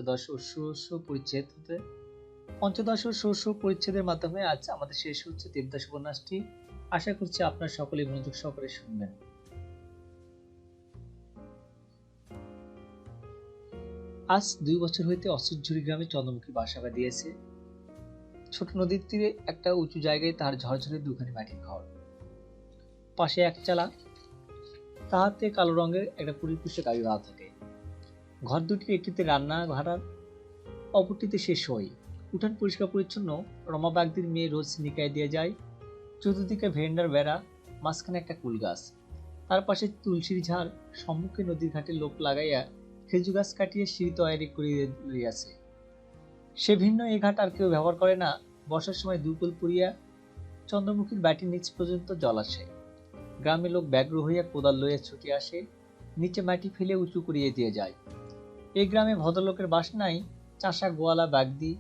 পঞ্চদশ ও ষোড়শ পরিচ্ছেদ হতে। পঞ্চদশ ও ষোড়শ পরিচ্ছেদের মাধ্যমে আজ আমাদের শেষ হচ্ছে দেবদাস উপন্যাসটি। আশা করছি আপনারা সকলেই মনোযোগ সহকারে শুনবেন। আজ 2 বছর হইতে অসুরঝুরি গ্রামে চন্দ্রমুখী বাসা বাঁধিয়াছে। ছোট নদীর তীরে একটা উঁচু জায়গায় তাহার ঝরঝরে দুখানি মাটির ঘর, পাশে এক চালা, তাহাতে কালো রঙের একটা পরিপুষ্ট গাড়ি বাঁধা থাকে। ঘর দুটির একটিতে রান্না ঘর, অপরটিতে সে শোয়। উঠান পরিষ্কার পরিচ্ছন্ন, রমা বাগদির মেয়ে রোজ নিকায় দিয়ে যায়। চতুর্দিকে ভেন্ডার বেড়া, মাঝখানে একটা কুল গাছ, তার পাশে তুলসীর ঝাড়, সম্মুখে নদীর ঘাটে লোক লাগাইয়া খেজুর গাছ কাটিয়ে সিঁড়ি তৈরি করিয়া লইয়াছে। সে ভিন্ন এ ঘাট আর কেউ ব্যবহার করে না। বর্ষার সময় দুকুল পুড়িয়া চন্দ্রমুখীর বাটির নিচ পর্যন্ত জল আসে। গ্রামের লোক ব্যগ্র হইয়া কোদাল লইয়া ছুটে আসে, নিচে মাটি ফেলে উঁচু করিয়ে দিয়ে যায়। এই গ্রামে ভদ্রলোকের বাস নাই। চাষা গোয়ালা বাগদি,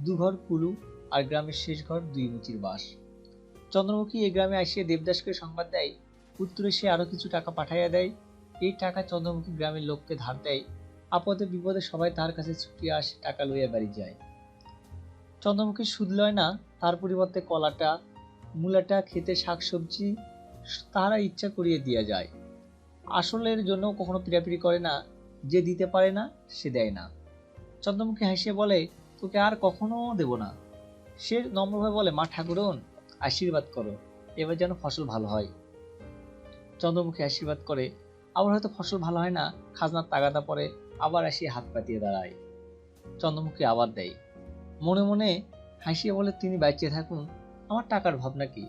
দুঘর কুলু, আর গ্রামের শেষ ঘর 2 মুচির বাস। চন্দ্রমুখী এই গ্রামে আসিয়া দেবদাসকে সংবাদ দেয়। উত্তরে সে আরো কিছু টাকা পাঠাইয়া দেয়। এই টাকা চন্দ্রমুখী গ্রামের লোককে ধার দেয়। আপদে বিপদে সবাই তার কাছে ছুটিয়া আসে, টাকা লইয়া বাড়ি যায়। চন্দ্রমুখী সুদ লয় না, তার পরিবর্তে কলাটা, মূলাটা, খেতে শাকসবজি তাহারা ইচ্ছা করিয়ে দিয়া যায়। আসলের জন্য কখনো পিড়াপিড়ি করে না। যে দিতে পারে না সে দেয় না। চন্দ্রমুখী হাসিয়া বলে, তোকে আর কখনো দেব না। সে নম্রভাবে বলে, মা ঠাকুরন, আশীর্বাদ করো, এবার যেন ফসল ভালো হয়। চন্দ্রমুখী আশীর্বাদ করে, আবার হয়তো ফসল ভালো হয় না, খাজনার তাগাদা পড়ে, আবার আসিয়া হাত পাতিয়ে দাঁড়ায়। চন্দ্রমুখী আবার দেয়। মনে মনে হাসিয়া বলে, তিনি বাঁচিয়ে থাকুন, আমার টাকার ভাবনা কি।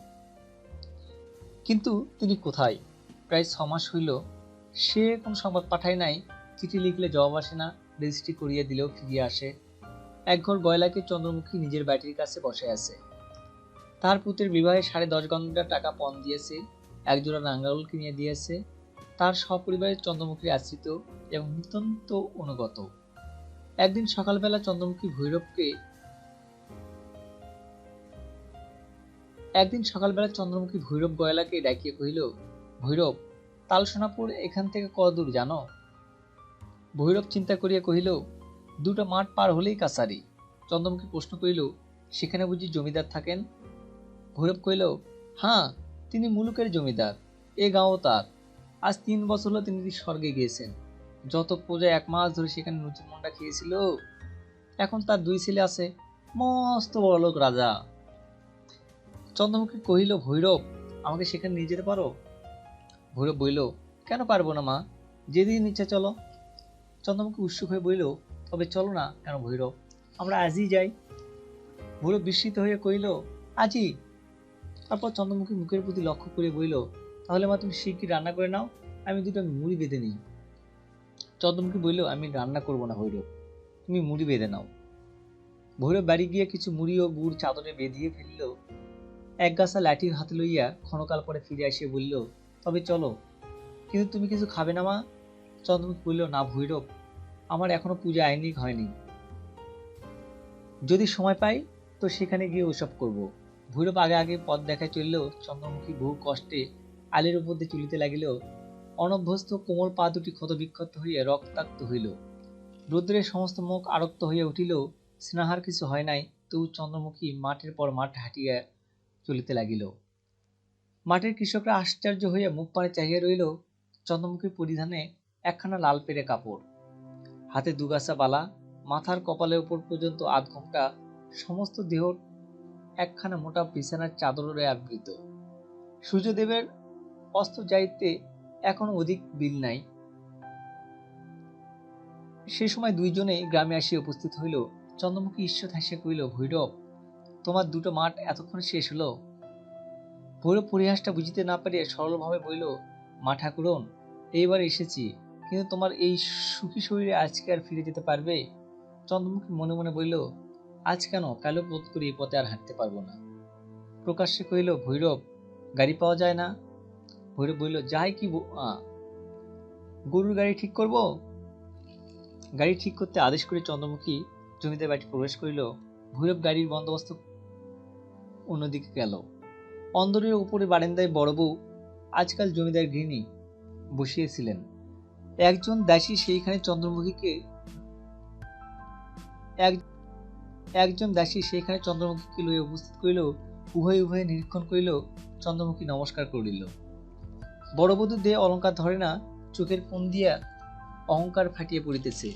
কিন্তু তিনি কোথায়? প্রায় 6 মাস হইল সে কোন সংবাদ পাঠায় নাই। চিঠি লিখলে জবাব আসে না, রেজিস্ট্রি করিয়া দিলেও ফিরিয়া আসে। এক ঘর গয়লাকে চন্দ্রমুখী নিজের বাড়ির কাছে বসে আছে। তার পুত্রের বিবাহে 10.5 গন্ডা টাকা পণ দিয়েছে, একজোড়া নাঙ্গল কিনিয়ে দিয়েছে। তার সপরিবারে চন্দ্রমুখীর আশ্রিত এবং নিতান্ত অনুগত। একদিন সকালবেলা চন্দ্রমুখী ভৈরব গয়লাকে ডাকিয়ে কহিল, ভৈরব, তালসোনাপুর এখান থেকে কতদূর জানো? ভৈরব চিন্তা করিয়া কহিল, 2টা মাঠ পার হলেই কাছারি। চন্দ্রমুখী প্রশ্ন করিল, সেখানে বুঝি জমিদার থাকেন? ভৈরব কহিল, হ্যাঁ, তিনি মুলুকের জমিদার, এ গাঁও তার। আজ 3 বছর হলো তিনি স্বর্গে গিয়েছেন। যত প্রজা 1 মাস ধরে সেখানে নতুন মন্ডা খেয়েছিল। এখন তার 2 ছেলে আছে, মস্ত বড়লোক রাজা। চন্দ্রমুখী কহিল, ভৈরব, আমাকে সেখানে নিয়ে যেতে পারো? ভৈরব বলিল, কেন পারবো না মা, যেদিন ইচ্ছা চলো। চন্দ্রমুখী উৎসুক হয়ে বলিল, তবে চলো না কেন ভৈরব, আমরা আজই যাই। ভৈরব বিস্মিত হয়ে কহিল, আজই? তারপর চন্দ্রমুখী মুখের প্রতি লক্ষ্য করে বলিল, তাহলে মা তুমি শিগগির রান্না করে নাও, আমি 2টা মুড়ি বেঁধে নিই। চন্দ্রমুখী বলিল, আমি রান্না করবো না ভৈরব, তুমি মুড়ি বেঁধে নাও। ভৈরব বাড়ি গিয়ে কিছু মুড়ি ও গুড় চাদরে বেঁধিয়ে ফেলিল। এক গাছা লাঠির হাতে লইয়া ক্ষণকাল পরে ফিরে আসিয়া বলিল, তবে চলো। কিন্তু তুমি কিছু খাবে না মা? চন্দ্রমুখী বলিল, না ভৈরব, আমার এখনো পূজা আইনিক হয়নি। যদি সময় পাই তো সেখানে গিয়ে ওসব করব। ভৈরব আগে আগে পথ দেখায় চললেও চন্দ্রমুখী বহু কষ্টে আলের উপর দিয়ে চলিতে লাগিল। অনভ্যস্ত কোমল পা দুটি ক্ষত বিক্ষত হইয়া রক্তাক্ত হইল। রৌদ্রের সমস্ত মুখ আরক্ত হইয়া উঠিল। স্নেহার কিছু হয় নাই, তবু চন্দ্রমুখী মাঠের পর মাঠ হাঁটিয়া চলিতে লাগিল। মাঠের কৃষকরা আশ্চর্য হইয়া মুখ পানে চাহিয়া রইল। চন্দ্রমুখীর পরিধানে একখানা লাল পেরে কাপড়, হাতে 2 গাছা বালা, মাথার কপালের উপর পর্যন্ত 8 ঘোমটা, সমস্ত দেহ একখানা মোটা বিছানার চাদরে আবৃত। সূর্যদেবের অস্ত যাইতে এখনো অধিক বিল নাই। সে সময় 2 জনেই গ্রামে আসিয়া উপস্থিত হইল। চন্দ্রমুখী ঈষৎ হাসিয়া কহিল, ভৈরব, তোমার 2টো মাঠ এতক্ষণে শেষ হলো? ভৈরব পরিহাসটা বুঝিতে না পারিয়া সরলভাবে বলিল, মা ঠাকুরন, এইবার এসেছি, কিন্তু তোমার এই সুখী শরীরে আজকে আর ফিরে যেতে পারবে? চন্দ্রমুখী মনে মনে বলিল, আজ কেন, কালও বোধ করি এই পথে আর হাঁটতে পারবো না। প্রকাশ্যে কহিল, ভৈরব, গাড়ি পাওয়া যায় না? ভৈরব বলিল, যাই কি গরুর গাড়ি ঠিক করব? গাড়ি ঠিক করতে আদেশ করে চন্দ্রমুখী জমিদার বাড়ি প্রবেশ করিল। ভৈরব গাড়ির বন্দোবস্ত অন্যদিকে গেল। অন্দরের উপরে বারান্দায় বড় বউ, আজকাল জমিদার গৃহিণী, বসিয়েছিলেন। একজন দাসী সেইখানে চন্দ্রমুখীকে এক একজন দাসী সেখানে চন্দ্রমুখীকে লইয়া উপস্থিত করিল। উভয়ে উভয়ে নিরীক্ষণ করিল। চন্দ্রমুখী নমস্কার করিল। বড়বধূ দেহে অলঙ্কার ধরে না, চোখের কোণ দিয়া অহংকার ফাটিয়া পড়িতেছে।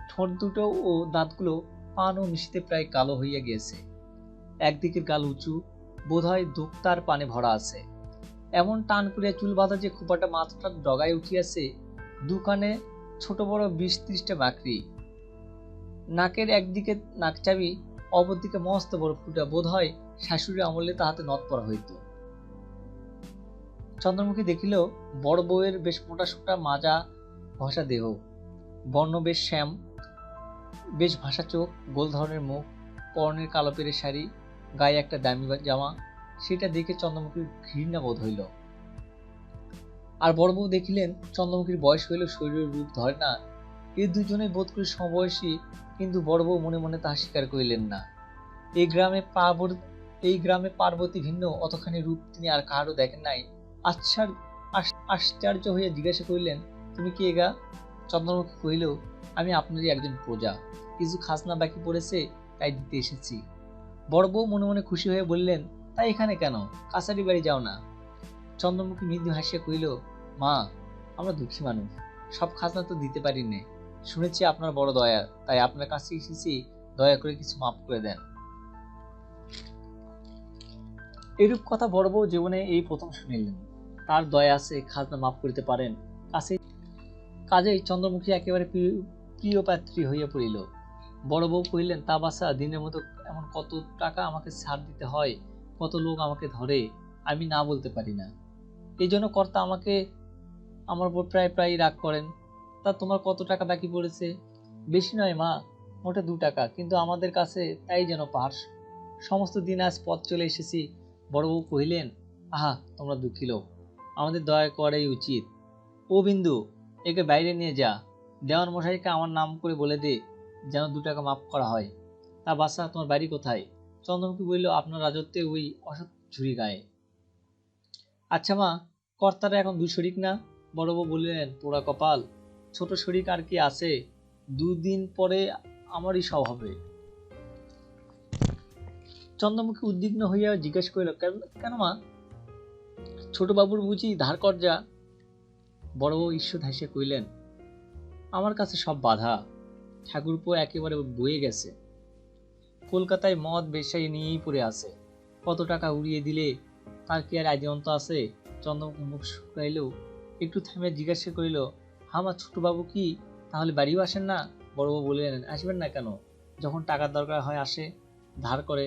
ঠোঁট দুটো ও দাঁতগুলো পান ও মিশিতে প্রায় কালো হইয়া গিয়েছে। একদিকের গাল উঁচু, বোধহয় দোক্তার পানে ভরা আছে। এমন টান করিয়া চুল বাঁধা যে খোপাটা মাথাটা ডগায় উঠিয়াছে। দুকানে ছোট বড় 20-30টা বাকরি। নাকের একদিকে নাকচাবি, অপরদিকে মস্ত বড় ফুটা। বোধ হয় শাশুড়ির আমলে তাহাতে নথ পরা হইত। চন্দ্রমুখী দেখিল বড় বউয়ের বেশ মোটা সোটা মাজা ঘষা দেহ, বর্ণ বেশ শ্যাম, বেশ ভাষা চোখ, গোল ধরনের মুখ, পরনের কালো পেরে শাড়ি, গায়ে একটা দামি জামা। সেটা দেখে চন্দ্রমুখীর ঘৃণা বোধ হইল। আর বড় বউ দেখিলেন চন্দ্রমুখীর বয়স হইল, শরীরের রূপ ধরে না। এই দুজনে বোধ করি সমবয়সী, কিন্তু বড় বউ মনে মনে তাহা স্বীকার করিলেন না। এই গ্রামে পার্বতী ভিন্ন অতখানি রূপ তিনি আর কাহারও দেখেন নাই। আশ্চর্য হইয়া জিজ্ঞাসা করিলেন, তুমি কি এগা? চন্দ্রমুখী কহিল, আমি আপনারই একজন প্রজা, কিছু খাজনা বাকি পড়েছে, তাই দিতে এসেছি। বড় বউ মনে মনে খুশি হয়ে বললেন, তাই এখানে কেন? কাছারি বাড়ি যাও না। চন্দ্রমুখী মৃদু হাসিয়া কহিল, মা, আমরা দুঃখী মানুষ, সব খাজনা তো দিতে পারি নে। শুনেছি আপনার বড় দয়া, তাই আপনার কাছে এসেছি, দয়া করে কিছু মাফ করে দেন। এরূপ কথা বড় বউ জীবনে এই প্রথম শুনিলেন। তার দয়া আছে, খাজনা মাফ করিতে পারেন। কাজেই চন্দ্রমুখী একেবারে প্রিয় পাত্রী হইয়া পড়িল। বড় বউ কহিলেন, তা বাছা, দিনের মতো এমন কত টাকা আমাকে ছাড় দিতে হয়, কত লোক আমাকে ধরে, আমি না বলতে পারি না। এই জন্য কর্তা আমাকে আমার উপর প্রায় প্রায় রাগ করেন। তা তোমার কত টাকা বাকি পড়েছে? বেশি নয় মা, মোটে 2 টাকা, কিন্তু আমাদের কাছে তাই যেন পার্স। সমস্ত দিন আজ পথ চলে এসেছি। বড় বউ কহিলেন, আহা, তোমরা দুঃখী লোক, আমাদের দয়া করাই উচিত। ও বিন্দু, একে বাইরে নিয়ে যা, দেওয়ান মশাইকে আমার নাম করে বলে দে যেন 2 টাকা মাফ করা হয়। তা বাছা, তোমার বাড়ি কোথায়? চন্দ্রমুখী বলল, আপনার রাজত্বে ওই অসৎ ঝুড়ি গায়ে। আচ্ছা মা, কর্তারা এখন 2 শরিক না? বড় বউ বললেন, পোড়া কপাল, ছোট শরিক আর কি আছে? 2 দিন পরে আমারই সব হবে। চন্দ্রমুখী উদ্বিগ্ন হইয়া জিজ্ঞাসা করিল, কেন মা? ছোট বাবুর বুঝি ধার কর্জা? বড় বউ ঈষৎ হাসিয়া কহিলেন, আমার কাছে সব বাধা, ঠাকুরপো একেবারে বয়ে গেছে। কলকাতায় মদ বেশাই নিয়েই পড়ে আছে, কত টাকা উড়িয়ে দিলে তার কি আর আদিঅন্ত আছে? চন্দ্রমুখী মুখ শুকাইল, একটু থামিয়া জিজ্ঞাসা করিল, আমার ছোট বাবু কি তাহলে বাড়িও আসেন না? বড় বউ বললেন, আসবেন না কেন? যখন টাকার দরকার হয় আসে, ধার করে,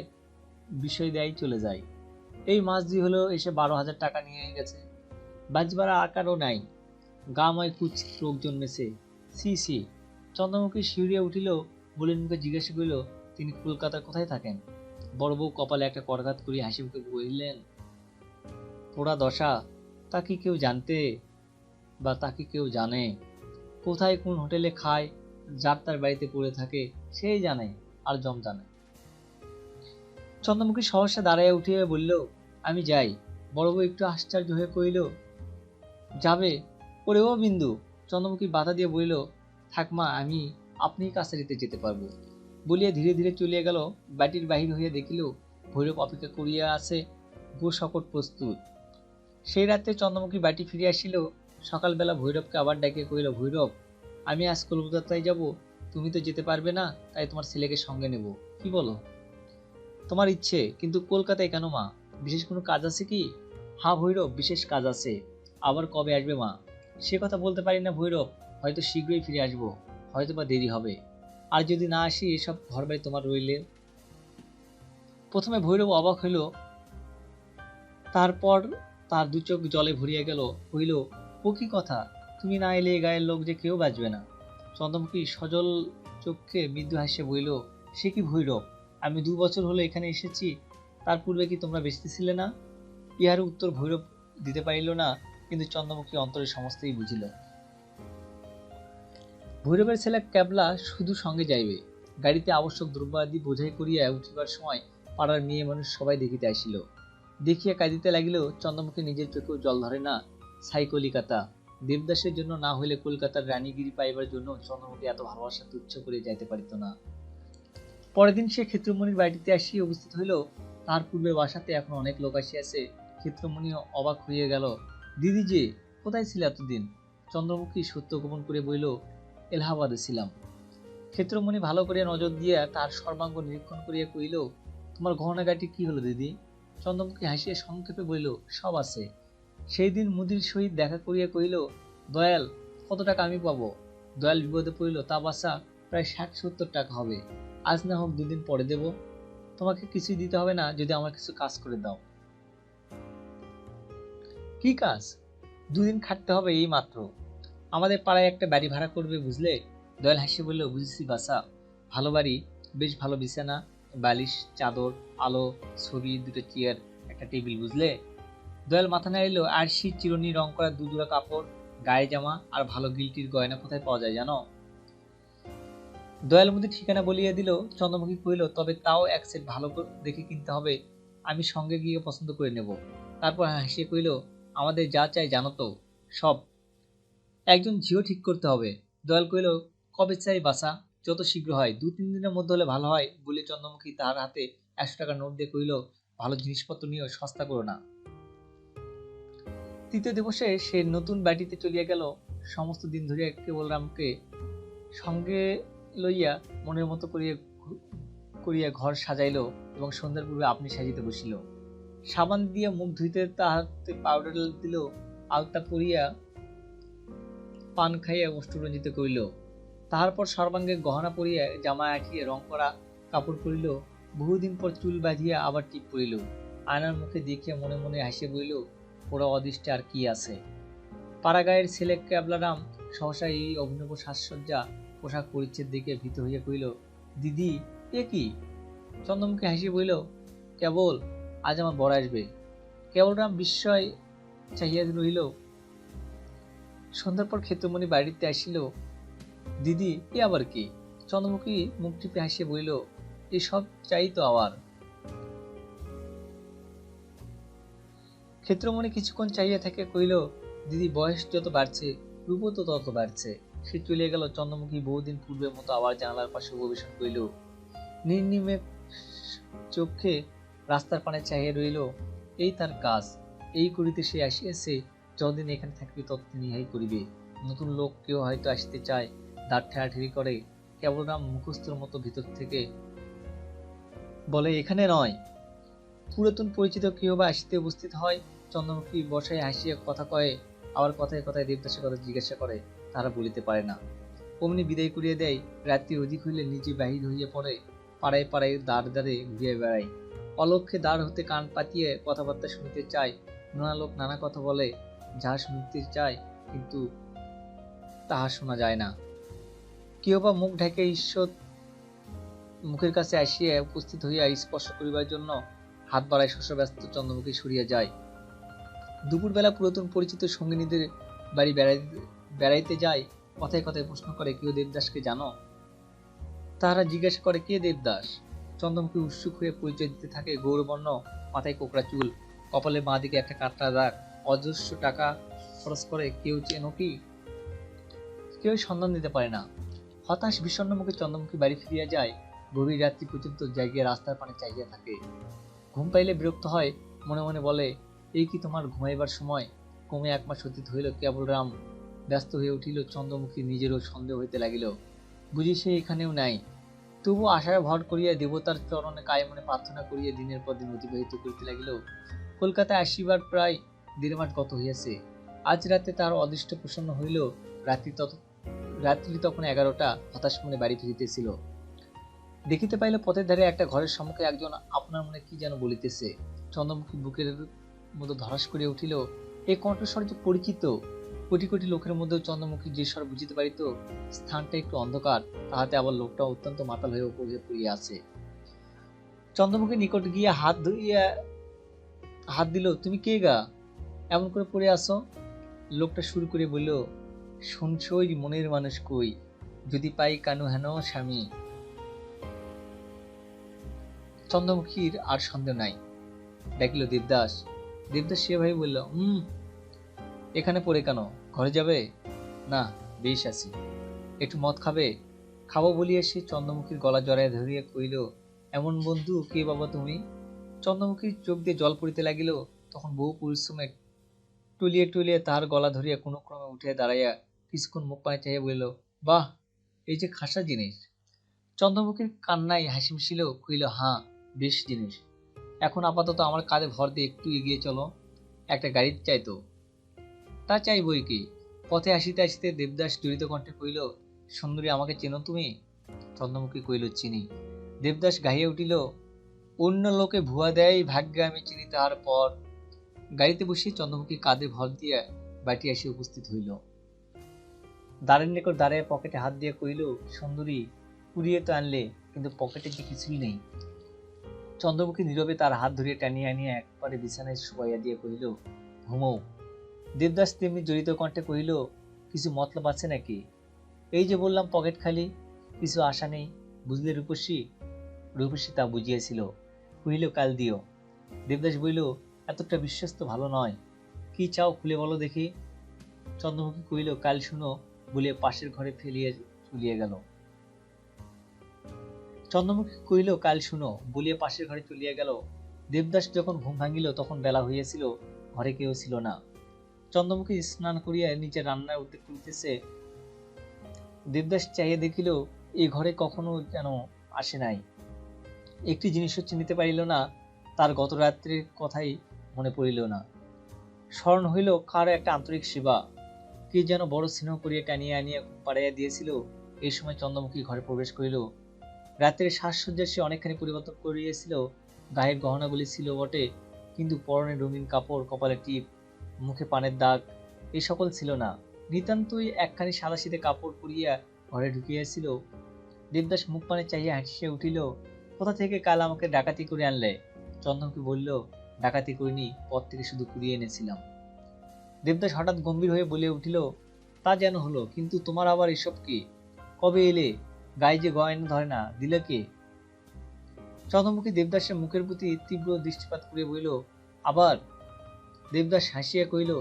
বিষয় দেয়, চলে যায়। এই মাস 2 হলো এসে 12,000 টাকা নিয়ে গেছে। বাজবাড়া আকারও নাই, গাময় কুৎসিত রোগ জন্মেছে। C C. চন্দ্রমুখী শিউরিয়া উঠিল, বলির মুখে জিজ্ঞাসা করিল, তিনি কলকাতার কোথায় থাকেন? বড় বউ কপালে একটা করঘাত করিয়া হাসি মুখে বললেন, পোড়া দশা, তা কি কেউ জানতে, বা তা কি কেউ জানে? কোথায় কোন হোটেলে খায়, যার তার বাড়িতে পড়ে থাকে, সেই জানে, আর জম জানে। চন্দ্রমুখী সহসা দাঁড়াইয়া উঠিয়া বলল, আমি যাই। বড় বউ একটু আশ্চর্য হয়ে কহিল, যাবে? ওরে ও বিন্দু। চন্দ্রমুখী বাধা দিয়ে বলিল, থাক মা, আমি আপনি কাছারিতে যেতে পারবো। বলিয়া ধীরে ধীরে চলিয়া গেল। বাটির বাহির হইয়া দেখিল ভৈরব অপেক্ষা করিয়া আছে, গো শকট প্রস্তুত। সেই রাতে চন্দ্রমুখী বাটি ফিরে আসিল। সকালবেলা ভৈরবকে আবার ডাকিয়া কহিল, ভৈরব, আমি আজ কলকাতায় যাব, তুমি তো যেতে পারবে না, তাই তোমার ছেলেকে সঙ্গে নেব, কি বলো? তোমার ইচ্ছে, কিন্তু কলকাতায় কেন মা? বিশেষ কোনো কাজ আছে কি? হ্যাঁ ভৈরব, বিশেষ কাজ আছে। আবার কবে আসবে মা? সে কথা বলতে পারি না ভৈরব, হয়তো শীঘ্রই ফিরে আসবো, হয়তো বা দেরি হবে। আর যদি না আসি, এসব ঘরবাড়ি তোমার রইলে। প্রথমে ভৈরব অবাক হইল, তারপর তার 2 চোখ জলে ভরিয়া গেল। হইল, ও কি কথা, তুমি না এলে এ গায়ের লোক যে কেউ বাঁচবে না। চন্দ্রমুখী সজল চোখে মৃদু হাসিয়া বলিল, সে কি ভৈরব, আমি 2 বছর হলো এখানে এসেছি, তার পূর্বে কি তোমরা বেঁচতেছিলে না? ইহার উত্তর ভৈরব দিতে পারিল না, কিন্তু চন্দ্রমুখী অন্তরে সমস্তই বুঝিল। ভৈরবের ছেলে ক্যাবলা শুধু সঙ্গে যাইবে। গাড়িতে আবশ্যক দ্রব্যাদি বোঝাই করিয়া উঠিবার সময় পাড়ার মেয়ে মানুষ সবাই দেখিতে আসিল। দেখিয়া কাঁদিতে লাগিল। চন্দ্রমুখী নিজের চোখেও জল ধরে না। ছাই কলিকাতা, দেবদাসের জন্য না হইলে কলকাতার রানীগিরি পাইবার জন্য চন্দ্রমুখী এত ভালোবাসা তুচ্ছ করে যাইতে পারিত না। পরের দিন সে ক্ষেত্রমণির বাড়িতে আসিয়া উপস্থিত হইল। তার পূর্বের বাসাতে এখন অনেক লোক আসিয়াছে। ক্ষেত্রমণি অবাক হইয়া গেল। দিদি যে, কোথায় ছিল এতদিন? চন্দ্রমুখী সত্য গোপন করে বলিল, এলাহাবাদে ছিলাম। ক্ষেত্রমণি ভালো করিয়া নজর দিয়া তার সর্বাঙ্গ নিরীক্ষণ করিয়া কহিল, তোমার গহনাগাটি কি হলো দিদি? চন্দ্রমুখী হাসিয়া সংক্ষেপে বলিল, সব আছে। সেই দিন মুদির সহিত দেখা করিয়া কহিল, দয়াল, কত টাকা আমি পাবো? দয়াল বিপদে পড়িল, তা বাসা প্রায় 60-70 টাকা হবে। আজ না হোক 2 দিন পরে দেব। তোমাকে কিছুই দিতে হবে না যদি আমার কিছু কাজ করে দাও। কি কাজ? 2 দিন খাটতে হবে এই মাত্র। আমাদের পাড়ায় একটা বাড়ি ভাড়া করবে বুঝলে? দয়াল হাসিয়ে বলল, বুঝেছি বাসা। ভালো বাড়ি, বেশ ভালো বিছানা, বালিশ, চাদর, আলো, ছবি, 2টো চেয়ার, একটা টেবিল, বুঝলে? দয়াল মাথা নাড়িল। আর শীত চিরুনি, রং করা 2 জোড়া কাপড়, গায়ে জামা আর ভালো গিল্টির গয়না কোথায় পাওয়া যায় জানো? দয়াল মধ্যে ঠিকানা বলিয়ে দিল। চন্দ্রমুখী কহিল, তবে তাও এক সেট ভালো দেখে কিনতে হবে। আমি সঙ্গে গিয়ে পছন্দ করে নেব। তারপর হাসিয়ে কহিল, আমাদের যা চাই জানো তো, সব। একজন ঝিও ঠিক করতে হবে। দয়াল কহিল, কবে চাই বাসা? যত শীঘ্র হয়, 2-3 দিনের মধ্যে হলে ভালো হয়। বলে চন্দ্রমুখী তাহার হাতে 100 টাকার নোট দিয়ে কহিল, ভালো জিনিসপত্র নিয়েও সস্তা করো না। তৃতীয় দিবসে সে নতুন বাড়িতে চলিয়া গেল। সমস্ত দিন ধরিয়া কেবলরামকে সঙ্গে লইয়া মনের মতো করিয়া ঘর সাজাইল এবং সন্ধ্যার পূর্বে আপনি সাজিতে বসিল। সাবান দিয়া মুখ ধুইতে তাহাতে পাউডার দিল, আলতা পরিয়া পান খাইয়া অষ্টরঞ্জিত করিল। তাহার পর সর্বাঙ্গে গহনা পরিয়া, জামা আঁটিয়া, রং করা কাপড় পরিল। বহুদিন পর চুল বাঁধিয়া আবার টিপ পরিল। আয়নার মুখে দেখিয়া মনে মনে হাসিয়া বলিল, ওরা অদৃষ্টে আর কি আছে। পাড়াগাঁয়ের ছেলে ক্যাবলারাম সহসা এই অভিনব সাজসজ্জা, পোশাক পরিচ্ছেদ দেখে ভীত হইয়া কহিল, দিদি, এ কি? চন্দ্রমুখী হাসিয়া বলিল, কেবল, আজ আমার বর আসবে। কেবলরাম বিস্ময় চাহিয়া রহিল। সন্ধ্যার পর ক্ষেত্রমণি বাড়িতে আসিল। দিদি, এ আবার কি? চন্দ্রমুখী মুখ টিপে হাসিয়ে বলিল, এসব চাই তো আবার। ক্ষেত্রমণি কিছুক্ষণ চাহিয়া থাকে কহিল, দিদি, বয়স যত বাড়ছে রূপও তো তত বাড়ছে। সে চলিয়া গেল। চন্দ্রমুখী বহুদিন পূর্বের মতো আবার জানালার পাশে উপবেশন করিল। নির্নিমেষ চোখে রাস্তার পানে চাহিয়া রইল। এই তার কাজ, এই করিতে সে আসিয়াছে। যতদিন এখানে থাকবে ততদিন ইহাই করিবে। নতুন লোক কেউ হয়তো আসতে চায়, দাঁত ঠেলাঠেলি করে। কেবলরাম মুখস্থর মতো ভিতর থেকে বলে, এখানে নয়। পুরাতন পরিচিত কেউ বা আসিতে উপস্থিত হয়। চন্দ্রমুখী বসায় হাসিয়া কথা কয়ে, আবার কথায় কথায় দেবদাসের কথা জিজ্ঞাসা করে, তারা বলিতে পারে না। অমনি বিদায় করিয়া দেয়। রাত্রি অধিক হইলে নিজে বাহির হইয়া পড়ে। পাড়ায় পাড়ায় দ্বারে দ্বারে ঘুরিয়া বেড়ায়। অলক্ষ্যে দ্বার হতে কান পাতিয়ে কথাবার্তা শুনিতে চায়। নানা লোক নানা কথা বলে, যাহা শুনিতে চায় কিন্তু তাহা শোনা যায় না। কেউ বা মুখ ঢাকে ঈশ্বর মুখের কাছে আসিয়া উপস্থিত হইয়া স্পর্শ করিবার জন্য হাত বাড়ায় শস্যব্যস্ত। চন্দ্রমুখী সরিয়া যায়। দুপুরবেলা পুরাতন পরিচিত সঙ্গিনীদের বাড়ি বেড়াইতে যায়। কথায় কথায় প্রশ্ন করে, কেউ দেবদাসকে জানো? তাহারা জিজ্ঞাসা করে, কে দেবদাস? চন্দ্রমুখী উৎসুক হয়ে পরিচয় দিতে থাকে। গৌরবর্ণ, মাথায় কোকড়া চুল, কপালের বাঁ দিকে একটা কাটা দাগ, অজস্র টাকা খরচ করে। কেউ চেনো কি? কেউ সন্ধান দিতে পারে না। হতাশ বিষণ্ণ মুখে চন্দ্রমুখী বাড়ি ফিরিয়া যায়। গভীর রাত্রি পর্যন্ত জাগিয়া রাস্তার পানে চাহিয়া থাকে। ঘুম পাইলে বিরক্ত হয়। মনে মনে বলে, এই কি তোমার ঘুমাইবার সময়? কমে 1 মাস অতীত হইল। কেবলরাম ব্যস্ত হয়ে উঠিল। চন্দ্রমুখী নিজেরও সন্দেহ হইতে লাগিল, বুঝি সে এখানেও নাই। তবু আশায় ভর করিয়া দেবতার চরণে কায়ে মনে প্রার্থনা করিয়া দিনের পর দিন অতিবাহিত করিতে লাগিল। কলকাতায় আসিবার প্রায় 1.5 মাস গত হইয়াছে। আজ রাতে তার অদৃষ্ট প্রসন্ন হইল। রাত্রি তখন 11টা। হতাশ মনে বাড়ি ফিরিতেছিল। দেখিতে পাইল পথের ধারে একটা ঘরের সম্মুখে একজন আপনার মনে কি যেন বলিতেছে। চন্দ্রমুখী বুকের মতো ধরাস করিয়া উঠিল। এই কণ্ঠস্বর যে পরিচিত। কোটি কোটি লোকের মধ্যেও চন্দ্রমুখী যে স্বর বুঝিতে পারিত। স্থানটা একটু অন্ধকার, তাহাতে আবার লোকটা অত্যন্ত মাতাল হয়ে উপরে পড়িয়া আছে। চন্দ্রমুখী নিকট গিয়া হাত দিল। তুমি কে গা, এমন করে পড়ে আসো? লোকটা সুর করে বলল, শুনছই মনের মানুষ কই, যদি পাই কানু হেন স্বামী। চন্দ্রমুখীর আর সন্দেহ নাই। ডাকিল, দেবদাস। দেবদাস সে ভাই বলল, এখানে পড়ে কেন? ঘরে যাবে? না, বেশ আছি। একটু মদ খাবে? খাবো বলিয়া সে চন্দ্রমুখীর গলা জড়াইয়া ধরিয়া কইল, এমন বন্ধু কে বাবা তুমি? চন্দ্রমুখীর চোখ দিয়ে জল পড়িতে লাগিল। তখন বহু পরিশ্রমে টুলিয়ে টুলিয়ে তাহার গলা ধরিয়া কোনো ক্রমে উঠিয়া দাঁড়াইয়া কিছুক্ষণ মুখ পানে চাহিয়া বলিল, বাহ, এই যে খাসা জিনিস। চন্দ্রমুখীর কান্নায় হাসি মিশিল, কইল, হাঁ, বেশ জিনিস। এখন আপাতত আমার কাঁধে ভর দিয়ে একটু এগিয়ে চলো, একটা গাড়ি চাই তো। তা চাই বই কি। পথে আসিতে আসিতে দেবদাস জড়িত কণ্ঠে কইল, সুন্দরী, আমাকে চেনো তুমি? চন্দ্রমুখী কইল, চিনি। দেবদাস গাহিয়া উঠিল, অন্য লোকে ভুয়া দেয়, ভাগ্যে আমি চিনি তাহার পর। গাড়িতে বসিয়ে চন্দ্রমুখী কাঁধে ভর দিয়া বাটি আসিয়া উপস্থিত হইল। দ্বারের নিকট দাঁড়াইয়া পকেটে হাত দিয়া কইল, সুন্দরী, কুড়িয়ে তো আনলে, কিন্তু পকেটে যে কিছুই নেই। চন্দ্রমুখী নীরবে তার হাত ধরিয়া টানিয়া আনিয়া একবারে বিছানায় শুয়াইয়া দিয়া কহিল, ঘুমো। দেবদাস তেমনি জড়িত কণ্ঠে কহিল, কিছু মতলব আছে নাকি? এই যে বললাম পকেট খালি, কিছু আশা নেই, বুঝলে রূপসী? রূপসী তা বুঝিয়াছিল, কহিল, কাল দিও। দেবদাস বলিল, এতটা বিশ্বস্ত ভালো নয়, কি চাও খুলে বলো দেখি। চন্দ্রমুখী কহিল, কাল শুনো, বলিয়া পাশের ঘরে ফেলিয়া চলিয়া গেল। চন্দ্রমুখী কহিল, কাল শুনো, বলিয়া পাশের ঘরে চলিয়া গেল। দেবদাস যখন ঘুম ভাঙিল তখন বেলা হইয়াছিল, ঘরে কেউ ছিল না। চন্দ্রমুখী স্নান করিয়া নিচে রান্নার উদ্যোগ করিতেছে। দেবদাস চাইয়া দেখিল, এই ঘরে কখনো যেন আসে নাই। একটি জিনিসও চিনিতে পারিল না, তার গত রাত্রির কথাই মনে পড়িল না। স্মরণ হইল কার একটা আন্তরিক সেবা, কে যেন বড় স্নেহ করিয়া টানিয়া আনিয়া ঘুম পাড়াইয়া দিয়েছিল। এই সময় চন্দ্রমুখী ঘরে প্রবেশ করিল। রাত্রের সাজসজ্জা সে অনেকখানি পরিবর্তন করিয়াছিল। গায়ের গহনাগুলি ছিল বটে, কিন্তু পরনে রঙিন কাপড়, কপালে টিপ, মুখে পানের দাগ, এ সকল ছিল না। নিতান্তই একখানি সাদাসিধে কাপড় পরিয়া ঘরে ঢুকিয়াছিল। দেবদাস মুখ পানে চাহিয়া হাসিয়া উঠিল, কোথা থেকে কাল আমাকে ডাকাতি করে আনলে? চন্দ্রমুখী বলল, ডাকাতি করিনি, পথ থেকে শুধু কুড়িয়ে এনেছিলাম। দেবদাস হঠাৎ গম্ভীর হয়ে বলিয়া উঠিল, তা যেন হলো, কিন্তু তোমার আবার এসব কি? কবে এলে? গায়ে যে গয়না ধরে না, দিলে কে? চন্দ্রমুখী দেবদাসের মুখের প্রতি তীব্র দৃষ্টিপাত করিয়া বলিল, আবার? দেবদাস হাসিয়া কহিল,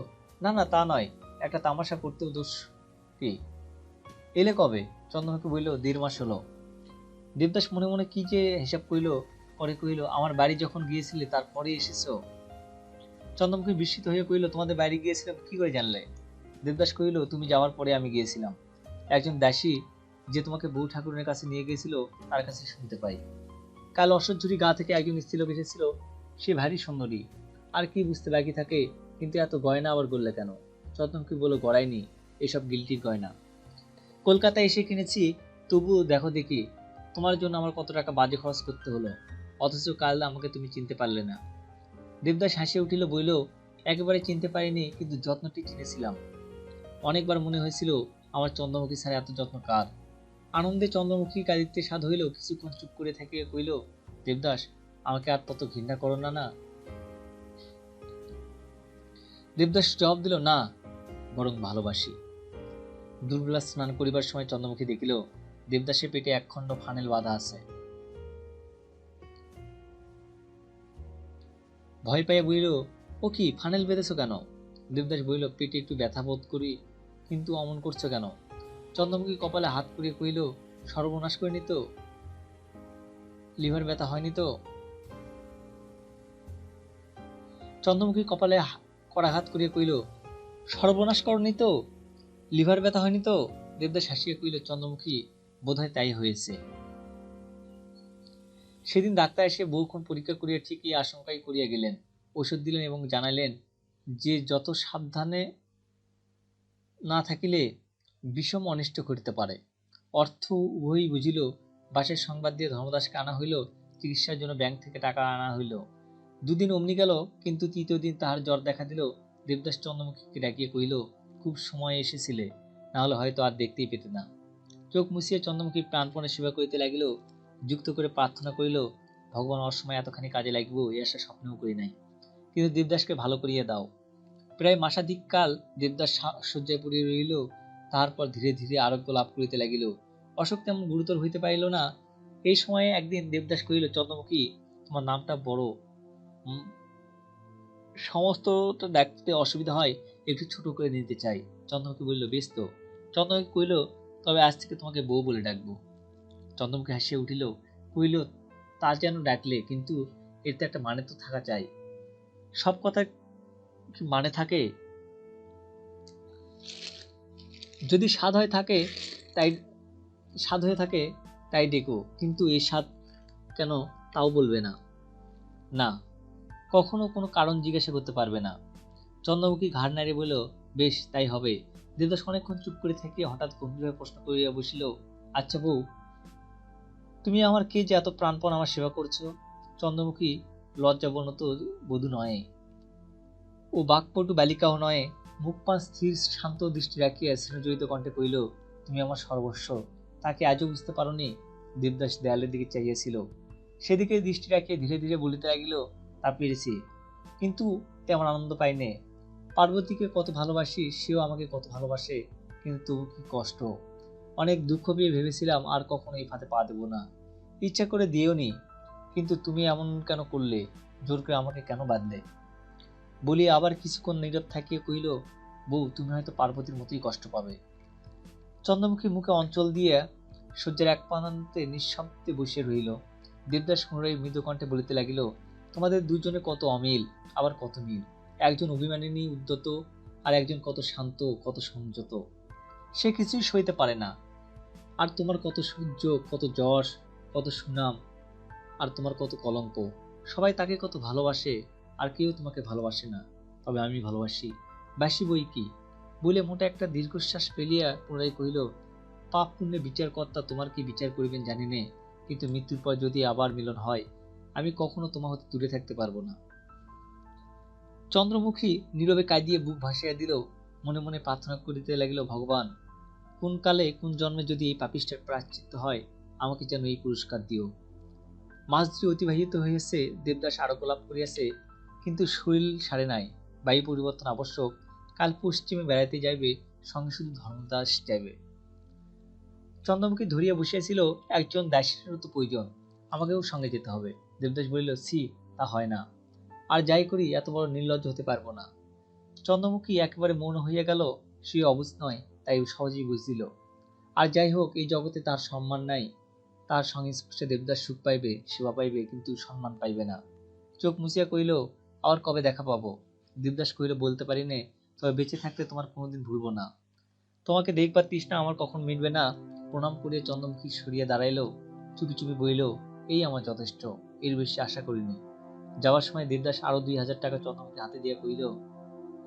না না, তা নয়, একটা তামাশা করতেও দোষ কি? এলে কবে? চন্দ্রমুখী বলিল, 1.5 মাস হলো। দেবদাস মনে মনে কি যে হিসাব করিল, পরে কহিল, আমার বাড়ি যখন গিয়েছিলে তারপরে এসেছ? চন্দ্রমুখী বিস্মিত হইয়া কহিল, তোমাদের বাড়ি গিয়েছিলাম কি করে জানলে? দেবদাস কহিল, তুমি যাওয়ার পরে আমি গিয়েছিলাম। একজন দাসী যে তোমাকে বউ ঠাকুরের কাছে নিয়ে গিয়েছিল তার কাছে শুনতে পাই, কাল অসহ্যরি গা থেকে একজন স্ত্রীলোক এসেছিল, সে ভারী সুন্দরী। আর কি বুঝতে বাকি থাকে, কিন্তু এত গয়না আবার গড়লে কেন? চন্দ্রমুখী বলল, গড়াইনি, এসব গিল্টির গয়না, কলকাতায় এসে কিনেছি। তবুও দেখো দেখি, তোমার জন্য আমার কত টাকা বাজে খরচ করতে হলো, অথচ কাল আমাকে তুমি চিনতে পারলে না। দেবদাস হাসিয়া উঠিল, বইল, একেবারে চিনতে পারিনি, কিন্তু যত্নটি চিনেছিলাম। অনেকবার মনে হয়েছিল, আমার চন্দ্রমুখী ছাড়া এত যত্ন কার। আনন্দে চন্দ্রমুখী কাঁদিতে সাধ হইল, কিছুক্ষণ চুপ করে থেকে কইল, দেবদাস, আমাকে আর তত ঘৃণা করো না। না। দেবদাস জবাব দিল, না, বরং ভালোবাসি। দুর্বেলা স্নান করিবার সময় চন্দ্রমুখী দেখিল, দেবদাসের পেটে একখণ্ড ফানেল বাঁধা আছে। ভয় পাইয়া বলিল, ও কি, ফানেল বেঁধেছ কেন? দেবদাস বলিল, পেটে একটু ব্যথা বোধ করি, কিন্তু অমন করছো কেন? চন্দ্রমুখী কপালে হাত করিয়া কহিল, সর্বনাশ করিনি তো? লিভার ব্যথা হয়নি তো? চন্দ্রমুখী কপালে করাঘাত করিয়া কহিল, সর্বনাশ করনি তো? লিভার ব্যথা হয়নি তো? দেবদাস হাসিয়া কহিল, চন্দ্রমুখী, বোধহয় তাই হয়েছে। সেদিন ডাক্তার এসে বহুক্ষণ পরীক্ষা করিয়া ঠিকই আশঙ্কাই করিয়া গেলেন। ওষুধ দিলেন এবং জানাইলেন যে যত সাবধানে না থাকিলে বিষম অনিষ্ট করিতে পারে। অর্থ উভয়ই বুঝিল। বাসের সংবাদ দিয়ে ধর্মদাসকে আনা হইল, চিকিৎসার জন্য ব্যাংক থেকে টাকা আনা হইল। 2 দিন অমনি গেল, কিন্তু তৃতীয় দিন তাহার জ্বর দেখা দিল। দেবদাস চন্দ্রমুখীকে ডাকিয়া কহিল, খুব সময় এসেছিলে, না হলে হয়তো আর দেখতেই পেতে না। চোখ মুছিয়া চন্দ্রমুখী প্রাণপণে সেবা করিতে লাগিল, যুক্ত করে প্রার্থনা করিল, ভগবান অসময়ে এতখানি কাজে লাগিব এই আশা স্বপ্নেও করি নাই, কিন্তু দেবদাসকে ভালো করিয়া দাও। প্রায় মাসাধিক কাল দেবদাস শয্যায় পড়িয়া রহিল। তারপর ধীরে ধীরে আরোগ্য লাভ করিতে লাগিল। অসুখ তেমন গুরুতর হইতে পারিল না। এই সময়ে একদিন দেবদাস কহিল, চন্দ্রমুখী, তোমার নামটা বড়, সমস্তটা ডাকতে অসুবিধা হয়, একটু ছোট করে নিতে চাই। চন্দ্রমুখী বলিল, বেশ তো। চন্দ্রমুখী কহিল, তবে আজ থেকে তোমাকে বউ বলে ডাকবো। চন্দ্রমুখী হাসিয়া উঠিল, কহিল, তা যেন ডাকলে, কিন্তু এর তো একটা মানে তো থাকা চাই। সব কথা কি মানে থাকে? যদি স্বাদ হয়ে থাকে তাই ডেকো, কিন্তু এই স্বাদ কেন তাও বলবে না। না, কখনো কোনো কারণ জিজ্ঞাসা করতে পারবে না। চন্দ্রমুখী ঘাড় নাড়িয়ে বলল, বেশ তাই হবে। দেবদাস অনেকক্ষণ চুপ করে থেকে হঠাৎ গম্ভীরভাবে প্রশ্ন করিয়া বসিল, আচ্ছা বউ, তুমি আমার কে যে এত প্রাণপণ আমার সেবা করছো? চন্দ্রমুখী লজ্জাবনত বধূ নয়, ও বাকপটু বালিকাও নয়। মুখ পান স্থির শান্ত দৃষ্টি রাখিয়া স্নেহজড়িত কণ্ঠে কহিল, তুমি আমার সর্বস্ব। তাকে আজও বুঝতে পারোনি? দেবদাস দেয়ালের দিকে চাইয়াছিল, সেদিকে দৃষ্টি রাখিয়া ধীরে ধীরে বলিতে লাগিল, তা পেরেছি, কিন্তু তেমন আনন্দ পাইনে। পার্বতীকে কত ভালোবাসি, সেও আমাকে কত ভালোবাসে, কিন্তু তবু কি কষ্ট। অনেক দুঃখ পেয়ে ভেবেছিলাম আর কখনো এই ফাঁদে পা দেব না। ইচ্ছা করে দিওনি, কিন্তু তুমি এমন কেন করলে? জোর করে আমাকে কেন বাঁধলে? বলি আবার কিছুক্ষণ নীরব থাকিয়ে কহিল, বউ, তুমি হয়তো পার্বতীর মতোই কষ্ট পাবে। চন্দ্রমুখী মুখে অঞ্চল দিয়ে সূর্যের এক প্রান্তে নিঃশব্দে বসে রইল। দেবদাস পুনরায় মৃদু কণ্ঠে বলিতে লাগিল, তোমাদের দুজনে কত অমিল, আবার কত মিল। একজন অভিমানিনী উদ্যত, আর একজন কত শান্ত, কত সংযত। সে কিছুই সইতে পারে না। আর তোমার কত সূর্য, কত যশ, কত সুনাম, আর তোমার কত কলঙ্ক। সবাই তাকে কত ভালোবাসে, আর কেউ তোমাকে ভালোবাসে না। তবে আমি ভালোবাসি, বাসি বই কি। বলে মোটা একটা দীর্ঘশ্বাস ফেলিয়া পুনরায় কহিল, পাপ পুণ্যে বিচারকর্তা তোমার কি বিচার করিবেন জানি নে, কিন্তু মৃত্যুর পর যদি আবার মিলন হয়, আমি কখনো তোমার হতে দূরে থাকতে পারবো না। চন্দ্রমুখী নীরবে কাঁদিয়ে বুক ভাসিয়া দিল, মনে মনে প্রার্থনা করিতে লাগিল, ভগবান, কোন কালে কোন জন্মে যদি এই পাপিষ্টের প্রায়শ্চিত্ত হয়, আমাকে যেন এই পুরস্কার দিও। মাস 2 অতিবাহিত হইয়াছে, দেবদাস আরোগ্য লাভ করিয়াছে, কিন্তু শরীর সারে নাই। বায়ু পরিবর্তন আবশ্যক। কাল পশ্চিমে বেড়াইতে যাইবে, সঙ্গে শুধু ধর্মদাস যাইবে। চন্দ্রমুখী ধরিয়া বসিয়াছিল, একজন দাসেরও তো প্রয়োজন, আমাকেও সঙ্গে যেতে হবে। দেবদাস বলিল, ছি, তা হয় না। আর যাই করি এত বড় নির্লজ্জ হতে পারবো না। চন্দ্রমুখী একেবারে মৌন হইয়া গেল। সে অবুঝ নয়, তাই সহজেই বুঝিল। আর যাই হোক, এই জগতে তার সম্মান নাই। তার সংস্পর্শে দেবদাস সুখ পাইবে, সেবা পাইবে, কিন্তু সম্মান পাইবে না। চোখ মুছিয়া কহিল, আবার কবে দেখা পাবো? দেবদাস কহিল, বলতে পারি নে, তবে বেঁচে থাকতে তোমার কোনোদিন ভুলব না। তোমাকে দেখবার তৃষ্ণা আমার কখন মিটবে না। প্রণাম করিয়া চন্দ্রমুখী সরিয়া দাঁড়াইল, চুপি চুপি বলিল, এই আমার যথেষ্ট, এর বেশি আশা করিনি। যাওয়ার সময় দেবদাস আরো 2000 টাকা চন্দ্রমুখী হাতে দিয়া কহিল,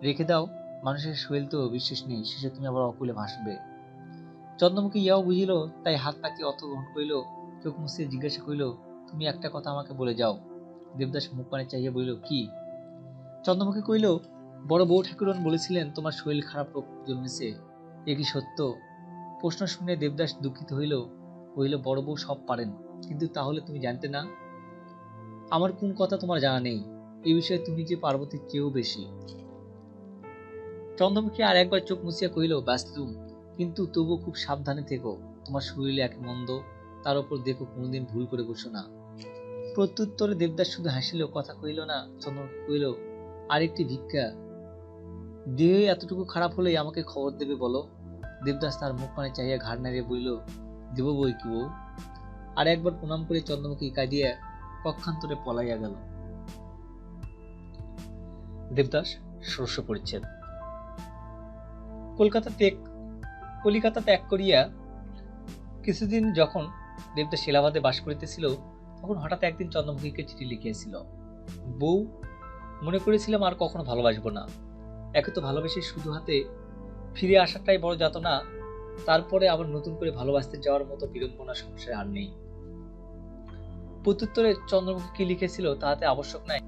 রেখে দাও, মানুষের শরীর তো বিশেষ নেই, শেষে তুমি আবার অকুলে ভাসবে। চন্দ্রমুখী ইহাও বুঝিল, তাই হাত পাকিয়ে অর্থ গ্রহণ করিল। চোখ মুছিয়া জিজ্ঞাসা করিল, তুমি একটা কথা আমাকে বলে যাও। দেবদাস মুখ পানে চাহিয়া বলিল, কি? চন্দ্রমুখী কহিল, বড় বউ ঠাকুরন বলেছিলেন তোমার শরীর খারাপ রোগ জন্মেছে, এ কি সত্য? প্রশ্ন শুনে দেবদাস দুঃখিত হইল, কহিল, বড় বউ সব পারেন, কিন্তু তাহলে তুমি জানতে না? আমার কোন কথা তোমার জানা নেই? এই বিষয়ে তুমি যে পার্বতীর চেয়েও বেশি। চন্দ্রমুখী আর একবার চোখ মুছিয়া কহিল, বাস্তু, কিন্তু তবু খুব সাবধানে থেকো, তোমার শরীরে এক মন্দ, তার উপর দেখো কোনোদিন ভুল করে বসো না। প্রত্যুত্তরে দেবদাস শুধু হাসিল, কথা কহিল না। চন্দ্রমুখী কহিল, আর একটি ভিক্ষা, দেহে এতটুকু খারাপ হলেই আমাকে খবর দেবে বলো। দেবদাস তার মুখ পানে চাহিয়া ঘাড় নাড়িয়ে বলিল, দেব বই কি বউ। আর একবার প্রণাম করে চন্দ্রমুখী কাঁদিয়া পক্ষান্তরে পলাইয়া গেল। দেবদাস ষোড়শ পরিচ্ছেদ। কলিকাতা ত্যাগ করিয়া কিছুদিন যখন দেবদাস এলাহাবাদে বাস করিতেছিল, তখন হঠাৎ একদিন চন্দ্রমুখীকে চিঠি লিখিয়াছিল, বউ, মনে করেছিলাম আর কখনো ভালোবাসবো না। একে তো ভালোবেসে শুধু হাতে ফিরে আসাটাই বড় যাতনা, তারপরে আবার নতুন করে ভালোবাসতে যাওয়ার মতো বিড়ম্বনা সংসারে আর নেই। প্রত্যুত্তরে চন্দ্রমুখী কি লিখেছিল তাহাতে আবশ্যক নাই।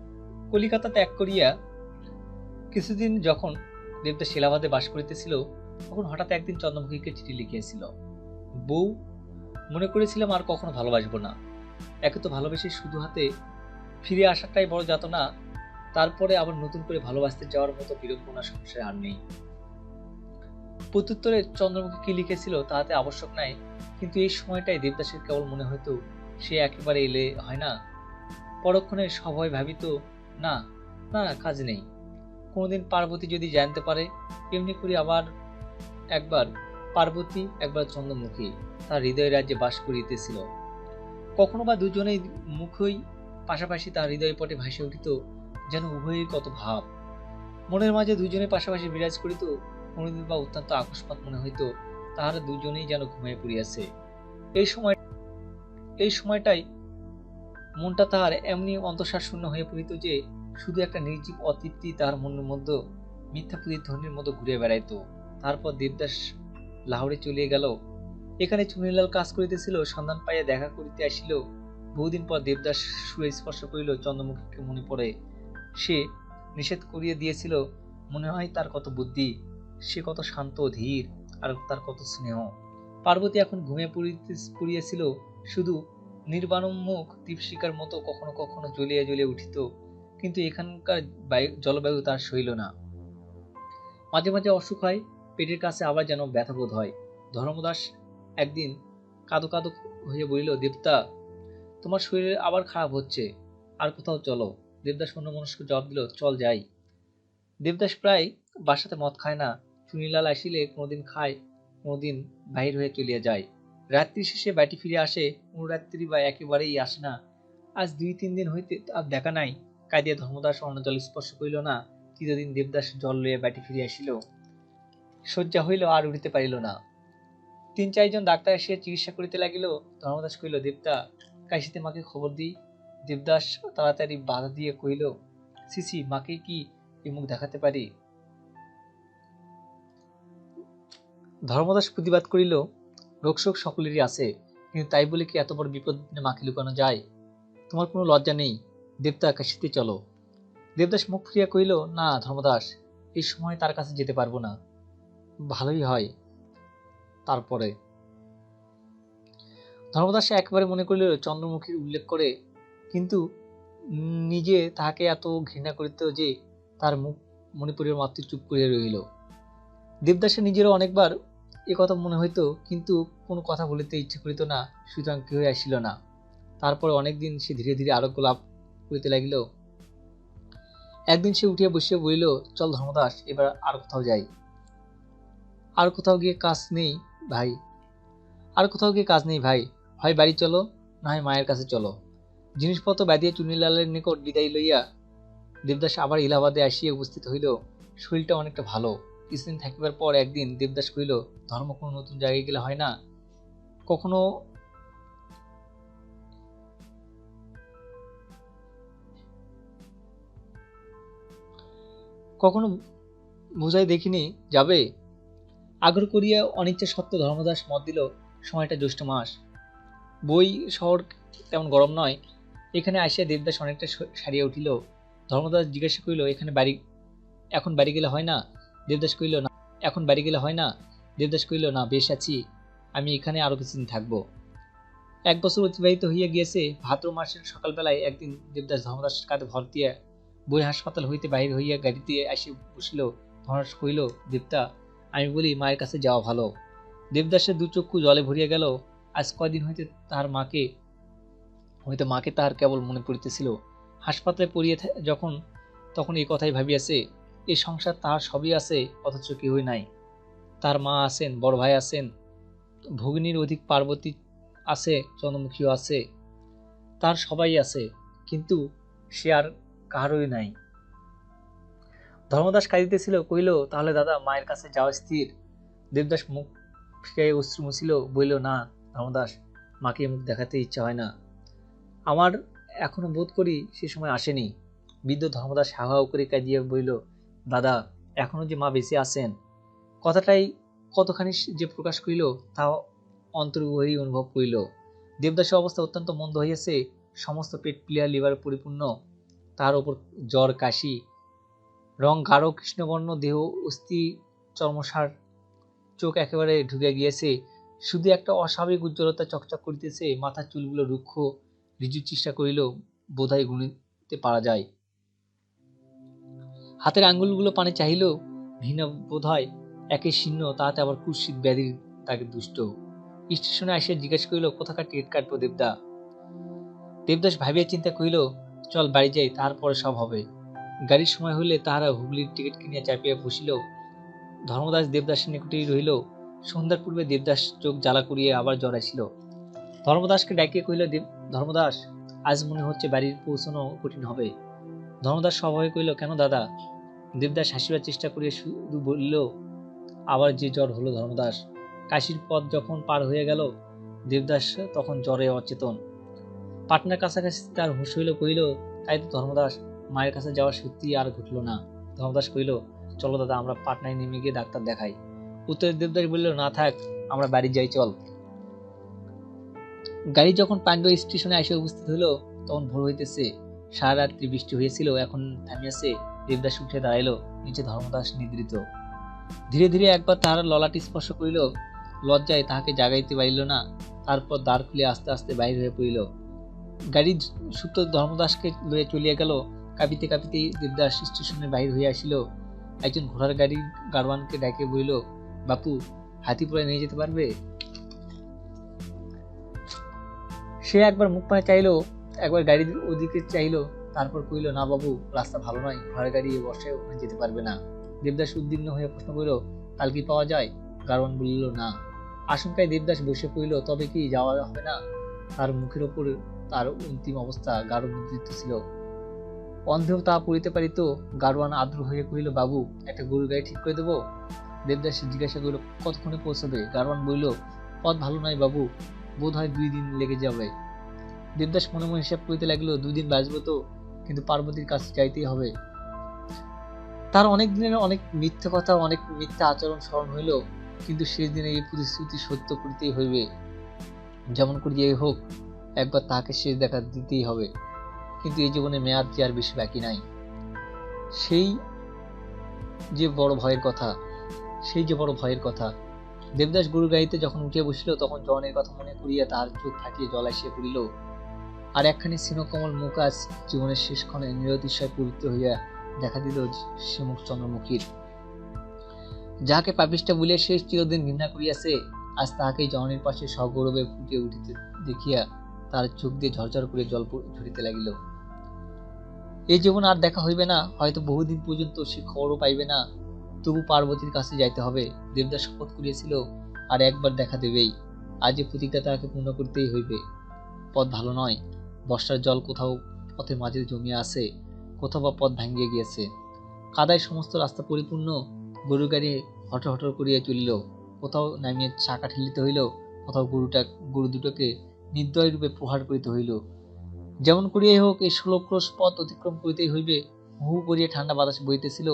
কলিকাতা ত্যাগ করিয়া কিছুদিন যখন দেবদাস এলাহাবাদে বাস করিতেছিল, তখন হঠাৎ একদিন চন্দ্রমুখীকে চিঠি লিখিয়াছিল, বউ, মনে করেছিলাম আর কখনো ভালোবাসবো না। একে তো ভালোবেসে শুধু হাতে ফিরে আসাটাই বড় যাতনা, তারপরে আবার নতুন করে ভালোবাসতে যাওয়ার মতো বিড়ম্বনা সংসারে আর নেই। প্রত্যুত্তরে চন্দ্রমুখী কি লিখেছিল তাহাতে আবশ্যক নাই, কিন্তু এই সময়টাই দেবদাসের কেবল মনে হইত সে একেবারে এলে হয় না। পরক্ষণে সভয় ভাবিত, না না, কাজ নেই। কোনোদিন পার্বতী যদি জানতে পারে, এমনি করে আবার একবার পার্বতী একবার চন্দ্রমুখী তার হৃদয় রাজ্যে বাস করিতেছিল। কখনো বা দুজনেই মুখই পাশাপাশি তার হৃদয় পটে ভাসে উঠিত, যেন উভয়ের কত ভাব মনের মাঝে দুজনের পাশাপাশি বিরাজ করিত। কোনদিন বা অত্যন্ত আকস্মাৎ মনে হইত তাহারা দুজনেই যেন ঘুমিয়ে পড়িয়াছে। এই সময়টাই মনটা তাহার এমনি অন্তঃসার শূন্য হয়ে পড়িত যে শুধু একটা নির্জীব অতৃপ্তি তাহার মনের মধ্যে মিথ্যা প্রতিধ্বনির মতো ঘুরে বেড়াইত। তারপর দেবদাস লাহোরে চলিয়া গেল। এখানে চুনিলাল কাজ করিতেছিল, সন্ধান পাইয়া দেখা করিতে আসিল। বহুদিন পর দেবদাস সুরে স্পর্শ করিল চন্দ্রমুখীকে, মনে পড়ে সে নিষেধ করিয়া দিয়েছিল। মনে হয় তার কত বুদ্ধি, সে কত শান্ত ধীর, আর তার কত স্নেহ। পার্বতী এখন ঘুমিয়ে পড়িয়াছিল, শুধু নির্বাণোন্মুখ দীপশিখার মতো কখনো কখনো জ্বলিয়া জ্বলিয়া উঠিত, কিন্তু এখানকার জলবায়ু তার সইল না। মাঝে মাঝে অসুখ হয়, পেটের কাছে আবার যেন ব্যথা বোধ হয়। ধর্মদাস একদিন কাঁদো কাঁদো হয়ে বলিল, দেবতা, তোমার শরীর আবার খারাপ হচ্ছে, আর কোথাও চলো। দেবদাস অন্যমনস্ক জবাব দিল, চল যাই। দেবদাস প্রায় বাসাতে মদ খায় না। চুনিলাল আসিলে কোনোদিন খায়, কোনোদিন বাহির হয়ে চলিয়া যায়। রাত্রি শেষে বাড়ি ফিরে আসে, কোনো রাত্রি বা একেবারেই আসে না। আজ 2-3 দিন হইতে আর দেখা নাই। কাঁদিয়া ধর্মদাস অন্ন জল স্পর্শ করিল না। তৃতীয় দেবদাস জল লইয়া বাড়ি ফিরে আসিল। শয্যা হইল, আর উঠিতে পারিল না। 3-4 জন ডাক্তার আসিয়া চিকিৎসা করিতে লাগিল। ধর্মদাস কহিল, দেবতা, কাশিতে মাকে খবর দিই। দেবদাস তাড়াতাড়ি বাধা দিয়ে কহিল, সিসি, মাকে কি এই মুখ দেখাতে পারি? ধর্মদাস প্রতিবাদ করিল, রোগশোক সকলেরই আছে, কিন্তু তাই বলে কি এত বড় বিপদ মাকে লুকানো যায়? তোমার কোনো লজ্জা নেই? দেবতা, কাশিতে চলো। দেবদাস মুখ ফিরিয়া কহিল, না ধর্মদাস, এই সময় তার কাছে যেতে পারবো না। ভালোই হয় তারপরে। ধর্মদাস একেবারে মনে করিল চন্দ্রমুখীর উল্লেখ করে, কিন্তু নিজে তাহাকে এত ঘৃণা করিত যে তার মুখ মণিপুরের মাতৃ চুপ করিয়া রহিল। দেবদাসের নিজেরও অনেকবার এ কথা মনে হইত, কিন্তু কোনো কথা বলিতে ইচ্ছে করিত না, সুতরাং কেহই আসিল না। তারপরে অনেকদিন সে ধীরে ধীরে আরোগ্য লাভ করিতে লাগিল। একদিন সে উঠিয়া বসিয়া বলিল, চল ধর্মদাস, এবার আর কোথাও যাই। আর কোথাও গিয়ে কাজ নেই ভাই, হয় বাড়ি চলো, না হয় মায়ের কাছে চলো। জিনিসপত্র বাঁধিয়া চুনিলালের নিকট বিদায় লইয়া দেবদাস আবার ইলাহাবাদে আসিয়া উপস্থিত হইল। শরীরটা অনেকটা ভালো। কিছুদিন থাকিবার পর একদিন দেবদাস কহিল, ধর্ম কোনো নতুন জায়গায় গেলে হয় না? কখনো কখনো বোঝাই দেখিনি, যাবে? আগ্রহ করিয়া অনিচ্ছা সত্ত্বেও ধর্মদাস মত দিল। সময়টা জ্যৈষ্ঠ মাস, বই শহর তেমন গরম নয়। এখানে আসিয়া দেবদাস অনেকটা সারিয়া উঠিল। ধর্মদাস জিজ্ঞাসা করিল, এখন বাড়ি গেলে হয় না? দেবদাস কহিল, না, বেশ আছি, আমি এখানে আরো কিছুদিন থাকবো। 1 বছর অতিবাহিত হইয়া গিয়াছে। ভাদ্র মাসের সকালবেলায় একদিন দেবদাস ধর্মদাসের কাঁধে ভর দিয়া বই হাসপাতাল হইতে বাহির হইয়া গাড়িতে আসি বসিল। ধর্মদাস কহিল, দেবতা, আমি বলি, মায়ের কাছে যাওয়া ভালো। দেবদাসের 2 চক্ষু জলে ভরিয়া গেল। আজ কয়দিন হইতে মাকে তাহার কেবল মনে পড়িতেছিল। হাসপাতালে পড়িয়া যখন তখন এই কথাই ভাবিয়াছে। এই সংসার তাহার সবই আছে, অথচ কেহই নাই। তার মা আছেন, বড় ভাই আছেন, ভগিনীর অধিক পার্বতী আছে, চন্দ্রমুখীও আছে, তার সবাই আছে, কিন্তু সে আর কাহারই নাই। ধর্মদাস কাঁদিতেছিল, কহিল, তাহলে দাদা, মায়ের কাছে যাওয়া স্থির? দেবদাস মুখ ফিরাইয়া অশ্রু মুছিল, বলিল, না ধর্মদাস, মাকে মুখ দেখাতে ইচ্ছা হয় না। আমার এখনো বোধ করি সে সময় আসেনি। বৃদ্ধ ধর্মদাস হাউ হাউ করে কাঁদিয়া বলিল, দাদা, এখনো যে মা বেঁচে আছেন, কথাটাই কতখানি যে প্রকাশ করিল তা অন্তর্গুহী অনুভব করিল। দেবদাসের অবস্থা অত্যন্ত মন্দ হইয়াছে। সমস্ত পেট পিলিয়া, লিভার পরিপূর্ণ, তার উপর জ্বর, কাশি, রং গাঢ় কৃষ্ণবর্ণ, দেহ অস্থি চর্মসার, চোখ একেবারে ঢুকিয়া গিয়াছে। শুধু একটা অস্বাভাবিক উজ্জ্বলতা চকচক করিতেছে। মাথার চুলগুলো রুক্ষ। রিজু চেষ্টা করিল, বোধহয় গুনিতে পারা যায়। হাতের আঙ্গুলগুলো পানে চাহিল, ভিন্ন বোধ হয়, একে শীর্ণ, তাহাতে আবার কুৎসিত ব্যাধির তাকে দুষ্ট। স্টেশনে আসিয়া জিজ্ঞাসা করিল, কোথাকার টিকিট কাটবো দেবদা? দেবদাস ভাবিয়া চিন্তা কহিল, চল বাড়ি যাই, তারপরে সব হবে। গাড়ির সময় হইলে তাহারা হুগলির টিকিট কিনিয়া চাপিয়া বসিল। ধর্মদাস দেবদাসের নিকটেই রহিল। সন্ধ্যার পূর্বে দেবদাস চোখ জ্বালা করিয়ে আবার জড়াইছিল। ধর্মদাসকে ডাকিয়ে কহিল, ধর্মদাস, আজ মনে হচ্ছে বাড়ির পৌঁছানো কঠিন হবে। ধর্মদাস সভয়ে কহিল, কেন দাদা? দেবদাস হাসিবার চেষ্টা করিয়া শুধু বলিল, আবার যে জ্বর হলো ধর্মদাস। কাশির পথ যখন পার হয়ে গেল, দেবদাস তখন জ্বরে অচেতন। পাটনার কাছাকাছি তার হুঁশ হইল, কহিল, তাই তো ধর্মদাস, মায়ের কাছে যাওয়া সত্যি আর ঘটল না। ধর্মদাস কহিল, চলো দাদা, আমরা পাটনায় নেমে গিয়ে ডাক্তার দেখাই। উত্তরে দেবদাস বলল, না থাক, আমরা বাড়ি যাই, চল। গাড়ি যখন পান্ডু স্টেশনে এসে উপস্থিত হইল, তখন ভোর হইতেছে। সারা রাত্রি বৃষ্টি হয়েছিল, এখন থামিয়াছে। দেবদাস উঠে দাঁড়াইল, নিচে ধর্মদাস নিদ্রিত। ধীরে ধীরে একবার তাহার ললাটি স্পর্শ করিল, লজ্জায় তাহাকে জাগাইতে পারিল না। তারপর দ্বার খুলে আস্তে আস্তে বাহির হয়ে পড়িল। গাড়ির সূত্র ধর্মদাসকে লইয়া চলিয়া গেল। কাঁপিতে কাঁপিতে দেবদাস স্টেশনে বাহির হইয়া আসিল। একজন ঘোড়ার গাড়ির গাড়োয়ানকে ডাকে বলিল, বাপু, হাতিপুরে নিয়ে যেতে পারবে? সে একবার মুখ পানে চাইল, একবার গাড়ির ওদিকে চাইল, তারপর কইল, না বাবু, রাস্তা ভালো নয়, ঘোড়ার গাড়ি এ বর্ষায় ওখানে যেতে পারবে না। দেবদাস উদ্বিগ্ন হয়ে প্রশ্ন করিল, কাল কি পাওয়া যায়? গাড়োয়ান বলিল, না। আশঙ্কায় দেবদাস বসে পড়িল, তবে কি যাওয়া হবে না? তার মুখের ওপর তার অন্তিম অবস্থা গাঢ় মুদ্রিত ছিল। অন্ধেও তা পড়িতে পারিত। গাড়োয়ান আদ্র হয়ে কহিল, বাবু, একটা গরুর গাড়ি ঠিক করে দেবো? দেবদাস জিজ্ঞাসা করিল, কতক্ষণে পৌঁছাবে? গাড়োয়ান বলিল, পথ ভালো নয় বাবু, বোধ হয় 2 দিন লেগে যাবে। দেবদাস মনে মনে হিসাব করিতে লাগিল, 2 দিন বাঁচবো তো, কিন্তু পার্বতীর কাছে যাইতেই হবে। তার অনেক দিনের অনেক মিথ্যা কথা, অনেক মিথ্যা আচরণ স্মরণ হইল, কিন্তু শেষ দিনে এই প্রতিশ্রুতি সত্য করিতেই হইবে। যেমন করিয়াই হোক, একবার তাহাকে শেষ দেখা দিতেই হবে। কিন্তু এই জীবনে মেয়াদ যে আর বেশি বাকি নাই। সেই যে বড় ভয়ের কথা। দেবদাস গরু গাড়িতে যখন উঠিয়া বসিল, তখন জনের কথা মনে করিয়া তাহার চোখ ফাটিয়া জল আসিয়া পড়িল। আর একখানি স্নেহকমল মুখ আজ জীবনের শেষক্ষণে নিরতিশয় পবিত্র হইয়া দেখা দিল সে মুখ চন্দ্রমুখীর। যাহাকে পাপিষ্টা বলিয়া সে চিরদিন ঘৃণা করিয়াছে, আজ তাহাকেই জননীর পাশে সগৌরবে ফুটিয়া উঠিতে দেখিয়া তার চোখ দিয়ে ঝরঝর করে জল ঝরিতে লাগিল। এই জীবন আর দেখা হইবে না, হয়তো বহুদিন পর্যন্ত সে খবরও পাইবে না, তবু পার্বতীর কাছে যাইতে হবে। দেবদাস শপথ করিয়াছিল, আর একবার দেখা দেবেই। আজ এই প্রতিজ্ঞা তাহাকে পূর্ণ করতেই হইবে। পথ ভালো নয়, বর্ষার জল কোথাও পথের মাঝে জমিয়া আছে, কোথাও বা পথ ভাঙ্গিয়া গিয়াছে। কাদায় সমস্ত রাস্তা পরিপূর্ণ। গরুর গাড়ি হটর হটর করিয়া চলিল। কোথাও নামিয়ে চাকা ঠেলিতে হইল, কোথাও গরু দুটোকে নির্দয় রূপে প্রহার করিতে হইল। যেমন করিয়াই হোক এই 16 ক্রোশ পথ অতিক্রম করিতেই হইবে। হু করিয়া ঠান্ডা বাতাস বইতেছিল।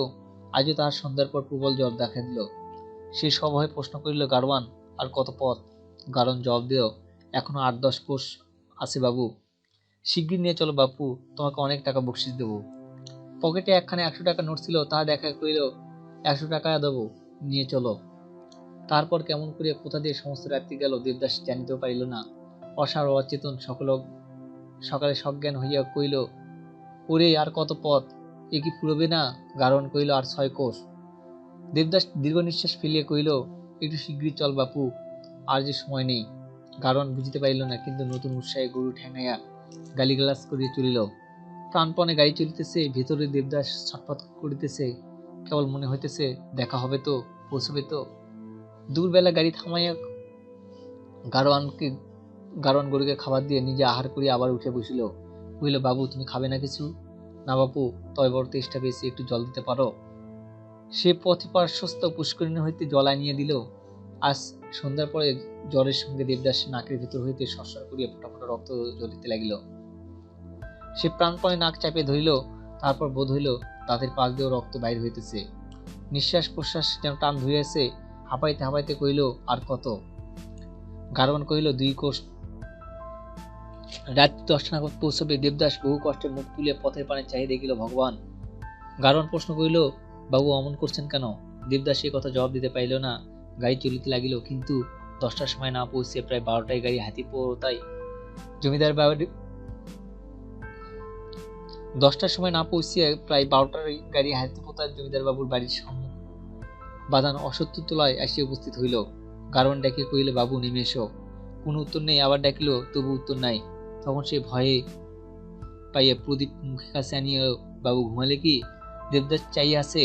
আজও তাহার সন্ধ্যার পর প্রবল জ্বর দেখা দিল। সে সভয়ে প্রশ্ন করিল, গাড়োয়ান, আর কত পথ? গাড়োয়ান জবাব দিল, এখনো 8-10 ক্রোশ আছে বাবু। শিগগির নিয়ে চলো বাপু, তোমাকে অনেক টাকা বকশিস দেবো। পকেটে একখানে 100 টাকা নোট ছিল, তাহা দেখা করিল, 100 টাকা দেবো, নিয়ে চলো। তারপর কেমন করিয়া কোথা দিয়ে সমস্ত রাত্রি গেল দেবদাস জানিতেও পারিল না। অসার অচেতন সকালে সজ্ঞান হইয়া কইল, ওরে, আর কত পথ? এ কি ফুরবে না? গাড়োয়ান কইল, আর 6 কোষ। দেবদাস দীর্ঘ নিঃশ্বাস ফেলিয়া কইল, একটু শীঘ্রই চল বাপু, আর যে সময় নেই। গাড়োয়ান বুঝিতে পারিল না, কিন্তু নতুন উৎসাহে গরু ঠেঙাইয়া গালিগালাজ করিয়া চলিল। প্রাণপণে গাড়ি চলিতেছে, ভেতরে দেবদাস ছটফট করিতেছে। কেবল মনে হইতেছে, দেখা হবে তো, পৌঁছবে তো। দুপুরবেলা গাড়ি থামাইয়া গাড়োয়ান গরুকে খাবার দিয়ে নিজে আহার করিয়া আবার উঠে বসিল। কহিল, বাবু, তুমি খাবে না কিছু? না বাপু, তবে বড় তেষ্টা পেয়েছে, একটু জল দিতে পারো? সে পথে পার্শ্বস্থ পুষ্করিণী হইতে জল আনিয়া দিল। আজ সন্ধ্যার পরে জ্বরের সঙ্গে দেবদাস নাকের ভিতর হইতে সরসর করিয়া ফোঁটা ফোঁটা রক্ত ঝরিতে লাগিল। সে প্রাণপণে নাক চাপিয়ে ধরিল। তারপর বোধ হইল দাঁতের পাশ দিয়েও রক্ত বাইর হইতেছে। নিঃশ্বাস প্রশ্বাস যেন টান ধরিয়াছে। হাঁপাইতে হাঁপাইতে কহিল, আর কত? গাড়োয়ান কহিল, 2 কোষ। রাত 10টা নাগাদ পৌঁছবে। দেবদাস বহু কষ্টে মুখ তুলিয়া পথের পানে চাহিয়া দেখিল, ভগবান। গাড়োয়ান প্রশ্ন করিল, বাবু, অমন করছেন কেন? দেবদাস সে কথা জবাব দিতে পারিল না। গাড়ি চলিতে লাগিল, কিন্তু 10টার সময় না পৌঁছিয়া প্রায় 12টায় গাড়ি হাতিপোতায় জমিদার বাড়ি 10টার সময় না পৌঁছিয়া প্রায় 12টার গাড়ি হাতিপোতার জমিদার বাবুর বাড়ির সম্মুখ বাদান অসত্য তোলায় আসিয়া উপস্থিত হইল। গাড়োয়ান ডাকিয়া কহিল, বাবু, নেমে এসো। কোনো উত্তর নেই। আবার ডাকিল, তবু উত্তর নাই। তখন সে ভয়ে পাইয়া প্রদীপ মুখের কাছে আনিয়া, বাবু, ঘুমালে কি? দেবদাস চাইয়া আছে,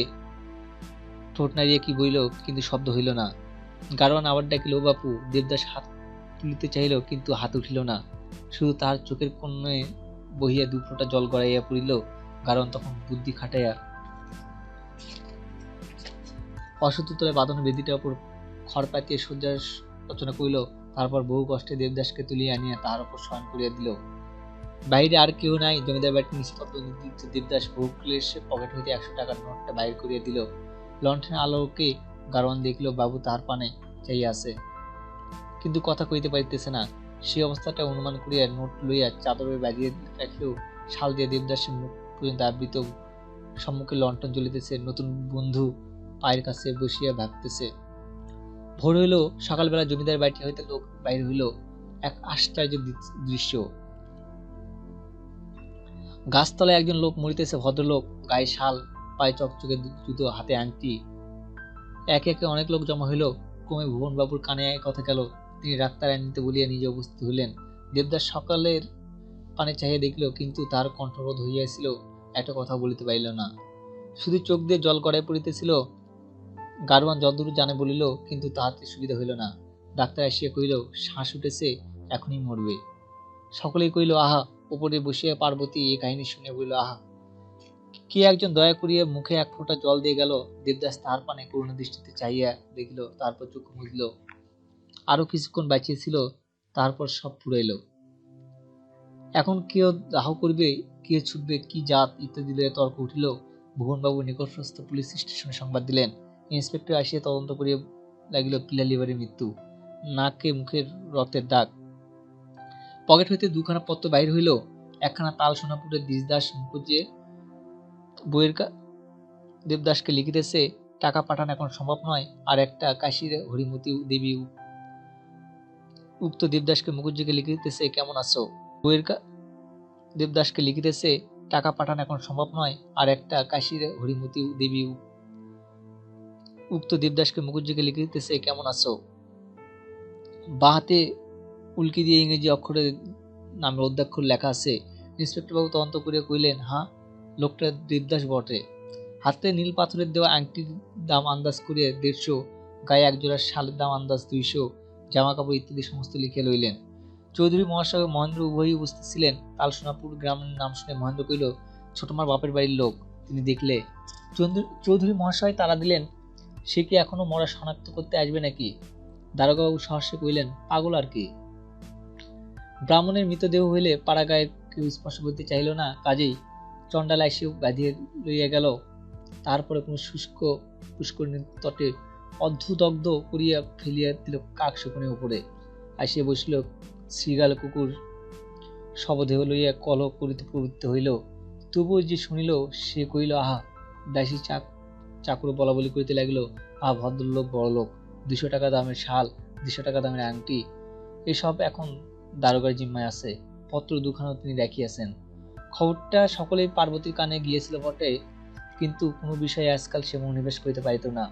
ঠোঁট নাড়িয়া কি বইল, কিন্তু শব্দ হইল না। গারোয়ান আবার ডাকিল, ও বাপু। দেবদাস হাত তুলিতে চাহিল, কিন্তু হাত উঠিল না। শুধু তাহার চোখের কোণে বহিয়া দু ফোঁটা জল গড়াইয়া পড়িল। গারোয়ান তখন বুদ্ধি খাটাইয়া অসুতোতলে বাঁধানো বেদিটার উপর খড় পাতিয়া শয্যার রচনা করিল। তারপর বহু কষ্টে দেবদাসকে তুলিয়া আনিয়া তাহার উপর শয়ন করিয়া দিল। বাহিরে আর কেউ নাই। জমিদার বাড়িতে নিস্তব্ধ নির্লিপ্ত। দেবদাস বহু ক্লেশে পকেট হইতে 100 টাকার নোটটা বাহির করিয়া দিল। লণ্ঠনের আলোকে গারোয়ান দেখিল বাবু তাহার পানে চাইয়া আছে, কিন্তু কথা কইতে পারিতেছে না। সেই অবস্থাটা অনুমান করিয়া নোট লইয়া চাদরে বাঁধিয়া রাখিল। শাল দিয়া দেবদাসের মুখ পর্যন্ত আবৃত। সম্মুখে লণ্ঠন জ্বলিতেছে। নতুন বন্ধু পায়ের কাছে বসিয়া ভাবতেছে। ভোর হইল। সকালবেলা জমিদার বাড়ি হইতে লোক বাহির হইল। এক আশ্চর্য দৃশ্য। গাছতলায় একজন লোক মরিতেছে। ভদ্রলোক, গায়ে শাল, পায়ে চকচকে জুতো, হাতে আংটি। একে একে অনেক লোক জমা হইল। ক্রমে ভুবনবাবুর কানে কথা গেল। তিনি ডাক্তার আনিতে বলিয়া নিজে উপস্থিত হইলেন। দেবদাস সকালের পানে চাহিয়া দেখিল, কিন্তু তার কণ্ঠরোধ হইয়াছিল, একটা কথা বলিতে পারিল না। শুধু চোখ দিয়ে জল গড়াইয়া পড়িতেছিল। গারোয়ান যতদূর জানে বলিল, কিন্তু তাহাতে সুবিধা হইল না। ডাক্তার আসিয়া কহিল, শ্বাস উঠেছে, এখনই মরবে। সকলেই কহিল, আহা। উপরে বসিয়া পার্বতী এই কাহিনী শুনিয়া বলিল, আহা। কে একজন দয়া করিয়া মুখে এক ফোঁটা জল দিয়ে গেল। দেবদাস তাহার পানে করুণা দৃষ্টিতে চাহিয়া দেখিল, তারপর চক্ষু মুজিল। আরো কিছুক্ষণ বাঁচিয়েছিল, তারপর সব ফুরাইল। এখন কেউ দাহ করবে, কে ছুটবে, কি জাত ইত্যাদি লইয়া তর্ক উঠিল। ভুবনবাবু নিকটস্থ পুলিশ স্টেশনে সংবাদ দিলেন। ইন্সপেক্টর আসিয়া তদন্ত করিয়া লাগিল। পিলালিভারের মৃত্যু। নাকে মুখের রক্তের দাগ। পকেট হইতে দুখানা পত্র বাহির হইল। একখানা তাল সোনাপুরের দিশদাস মুখুজ্জে বইয়ের দেবদাসকে লিখিতেছে, টাকা পাঠানো এখন সম্ভব নয়। আর একটা কাশীর হরিমতি দেবী উক্ত দেবদাসকে মুখুজ্জিকে লিখিতেছে, কেমন আছো। বইয়ের দেবদাসকে লিখিতেছে, টাকা পাঠানো এখন সম্ভব নয়। আর একটা কাশীর হরিমতি দেবী উক্ত দেবদাসকে মুখুজ্জিকে লিখিতেছে, কেমন আছো। বাঁ হাতে উল্কি দিয়ে ইংরেজি অক্ষরে নামের অধ্যাক্ষর লেখা আছে। ইন্সপেক্টর বাবু তদন্ত করিয়া কইলেন, হ্যাঁ, লোকটা দেবদাস বটে। হাতে নীল পাথরের দেওয়া আংটির দাম আন্দাজ করিয়া 150, গায়ে একজোড়া শালের দাম আন্দাজ 200, জামা কাপড় ইত্যাদি সমস্ত লিখিয়া লইলেন। চৌধুরী মহাশয় ও মহেন্দ্র উভয়ই উপস্থিত ছিলেন। তালসোনাপুর গ্রামের নাম শুনে মহেন্দ্র কহিল, ছোটমার বাপের বাড়ির লোক। তিনি দেখলে। চৌধুরী মহাশয় তারা দিলেন, সে কি এখনো মরা শনাক্ত করতে আসবে নাকি। দারোগাবাবু সহসে কহিলেন, পাগল আর কি। ব্রাহ্মণের মৃতদেহ হইলে পাড়া গায়ের কেউ স্পর্শ করতে চাইল না। কাজেই চণ্ডাল আসিয়া বাঁধিয়া লইয়া গেল। তারপরে কোন শুষ্ক পুষ্করিণীর তটে অর্ধদগ্ধ করিয়া ফেলিয়া দিল কাক শকুনের উপরে। আসিয়া বসিল। শৃগাল কুকুর শবদেহ লইয়া কলহ করিতে প্রবৃত্ত হইল। তবুও যে শুনিল, সে কহিল, আহা। দাসী চাকর বলা বলি করিতে লাগিল, আহা ভদ্রলোক, বড় লোক, 200 টাকা দামের শাল, 200 টাকা দামের আংটি, এসব এখন দারোগার জিম্মায় আছে। পত্র দুখানা তিনি দেখিয়াছেন। খবরটা সকলেই পার্বতীর কানে গিয়েছিল বটে, কিন্তু কোনো বিষয়ে আজকাল সে মনোনিবেশ করিতে পারিত না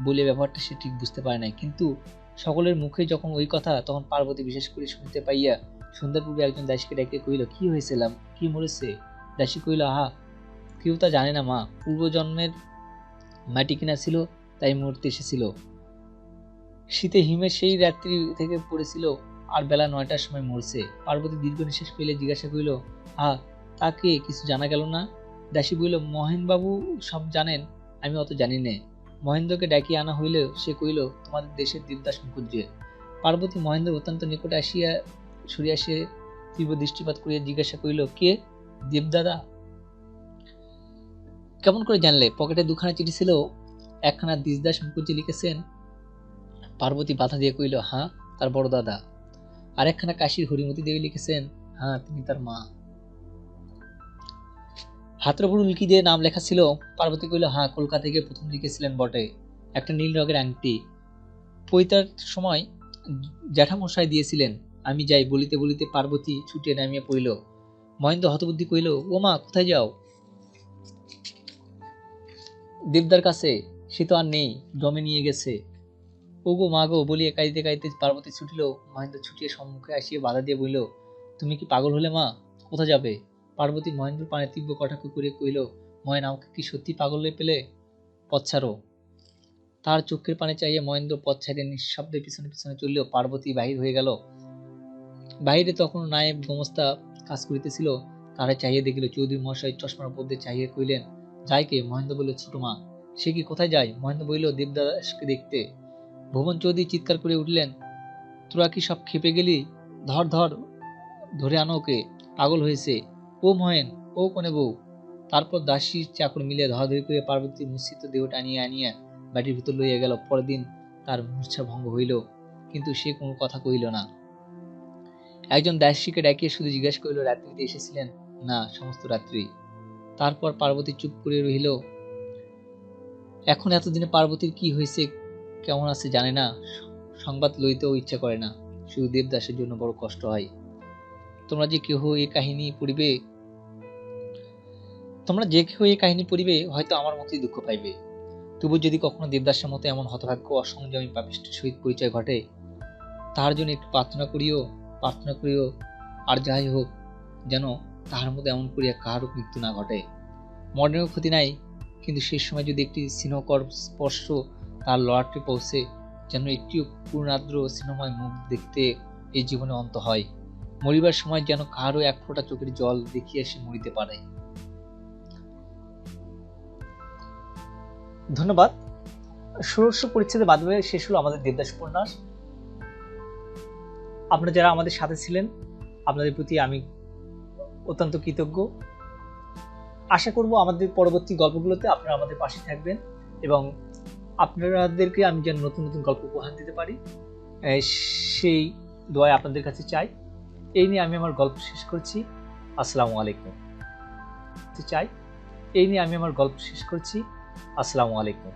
বলিয়া ব্যাপারটা সে ঠিক বুঝতে পারে নাই। কিন্তু সকলের মুখে যখন ওই কথা, তখন পার্বতী বিশেষ করে শুনিতে পাইয়া সন্ধ্যার পূর্বে একজন দাসীকে ডাকিয়া কহিল, কি হয়েছিলাম, কি মরেছে। দাসী কহিল, আহা, কেউ তা জানে না মা। পূর্বজন্মের মাটি কিনা ছিল, তাই মরতে এসেছিল। শীতে হিমের সেই রাত্রি থেকে পড়েছিল, আর বেলা 9টার সময় মরছে। পার্বতী দীর্ঘ নিঃশ্বাস ফেলে জিজ্ঞাসা করিল, তাকে কিছু জানা গেল না। দাসী বলিল, মহেনবাবু সব জানেন, আমি অত জানি নে। মহেন্দ্রকে ডাকিয়া আনা হইল। সে কহিল, তোমাদের দেশের দেবদাস মুখুজ্জে। পার্বতী মহেন্দ্র অত্যন্ত নিকটে আসিয়া সরিয়া সে তীব্র দৃষ্টিপাত করিয়া জিজ্ঞাসা করিল, কে, দেবদাদা? কেমন করে জানলে? পকেটে দুখানা চিঠি ছিল, একখানা দেবদাস মুখুজ্জে লিখেছেন। পার্বতী বাধা দিয়ে কহিল, হ্যাঁ, তার বড় দাদা। আর একখানা কাশীর হরিমতি দেবী লিখেছেন, হ্যাঁ, তিনি তার মা। হাতের উপর উল্কি দিয়ে নাম লেখা ছিল। পার্বতী কহিল, হ্যাঁ, কলকাতা থেকে প্রথম লিখেছিলেন বটে। একটা নীল রঙের আংটি পৈতার সময় জ্যাঠামশাই দিয়েছিলেন। আমি যাই বলিতে বলিতে পার্বতী ছুটিয়া নামিয়া পড়িল। মহেন্দ্র হতবুদ্ধি কহিল, ও মা, কোথায় যাও? দেবদার কাছে। সে তো আর নেই, ডমে নিয়ে গেছে। ও গো মা গো বলিয়া কাঁদিতে কাঁদিতে পার্বতী ছুটিল। মহেন্দ্র ছুটিয়া সম্মুখে আসিয়া বাধা দিয়ে বলিল, তুমি কি পাগল হলে মা? কোথা যাবে? পার্বতী মহেন্দ্র পানে তীব্র কটাক্ষ করিয়া কহিল, মহেন, আমাকে কি সত্যি পাগল পেলে? পথ ছাড়ো। তার চোখের পানে চাইয়া মহেন্দ্র পথ ছাড়িয়া নিঃশব্দে পিছনে পিছনে চলিল। পার্বতী বাহির হয়ে গেল। বাহিরে তখন নায়েব গোমস্তা কাজ করিতেছিল। তারা চাহিয়া দেখিল চৌধুরী মহাশয় চশমার উপর দিয়ে চাহিয়া কহিলেন, যায় কে? মহেন্দ্র বলিল, ছোট মা। সে কি, কোথায় যায়? মহেন্দ্র বলিল, দেবদাসকে দেখতে। ভুবন চৌধুরী চিৎকার করে উঠলেন, তোরা কি সব খেপে গেলি? ধর ধর, ধরে আনো ওকে, পাগল হয়েছে। ও মহেন, ও কোনে বউ। তারপর দাসী চাকর মিলিয়া ধরাধরি করে পার্বতীর মূর্ছিত দেহটা আনিয়া আনিয়া বাড়ির ভিতর লইয়া গেল। পরের দিন তার মূর্ছা ভঙ্গ হইল, কিন্তু সে কোনো কথা কহিল না। একজন দাসীকে ডাকিয়ে শুধু জিজ্ঞাসা করিল, রাত্রিতে এসেছিলেন? না, সমস্ত রাত্রি। তারপর পার্বতী চুপ করে রহিল। এখন এতদিনে পার্বতীর কি হয়েছে, কেমন আছে জানে না, সংবাদ লইতেও ইচ্ছা করে না। শুধু দেবদাসের জন্য বড় কষ্ট হয়। তোমরা যে কেহ এই কাহিনী পড়িবে হয়তো আমার মতোই দুঃখ পাইবে। তবু যদি কখনো দেবদাসের মতো এমন হতভাগ্য অসংযমী পাপিষ্ঠের সহিত পরিচয় ঘটে, তাহার জন্য একটু প্রার্থনা করিও। আর যাই হোক, যেন তাহার মতো এমন করিয়া কাহারও মৃত্যু না ঘটে। মরণেরও ক্ষতি নাই, কিন্তু শেষ সময় যদি একটি স্নেহকর স্পর্শ তার ললাটে পৌঁছে, যেন একটিও পূর্ণাদ্র স্নেহময় মুখ দেখতে এই জীবনে অন্ত হয়। মরিবার সময় যেন কাহারও এক ফোঁটা চোখের জল দেখিয়া সে মরিতে পারে। ধন্যবাদ। ষোড়শ পরিচ্ছেদে বাদবে শেষ হলো আমাদের দেবদাস উপন্যাস। আপনারা যারা আমাদের সাথে ছিলেন, আপনাদের প্রতি আমি অত্যন্ত কৃতজ্ঞ। আশা করব আমাদের পরবর্তী গল্পগুলোতে আপনারা আমাদের পাশে থাকবেন এবং আপনাদেরকে আমি যেন নতুন নতুন গল্প উপহার দিতে পারি, সেই দোয়া আপনাদের কাছে চাই। এই নিয়ে আমি আমার গল্প শেষ করছি। আসসালামু আলাইকুম।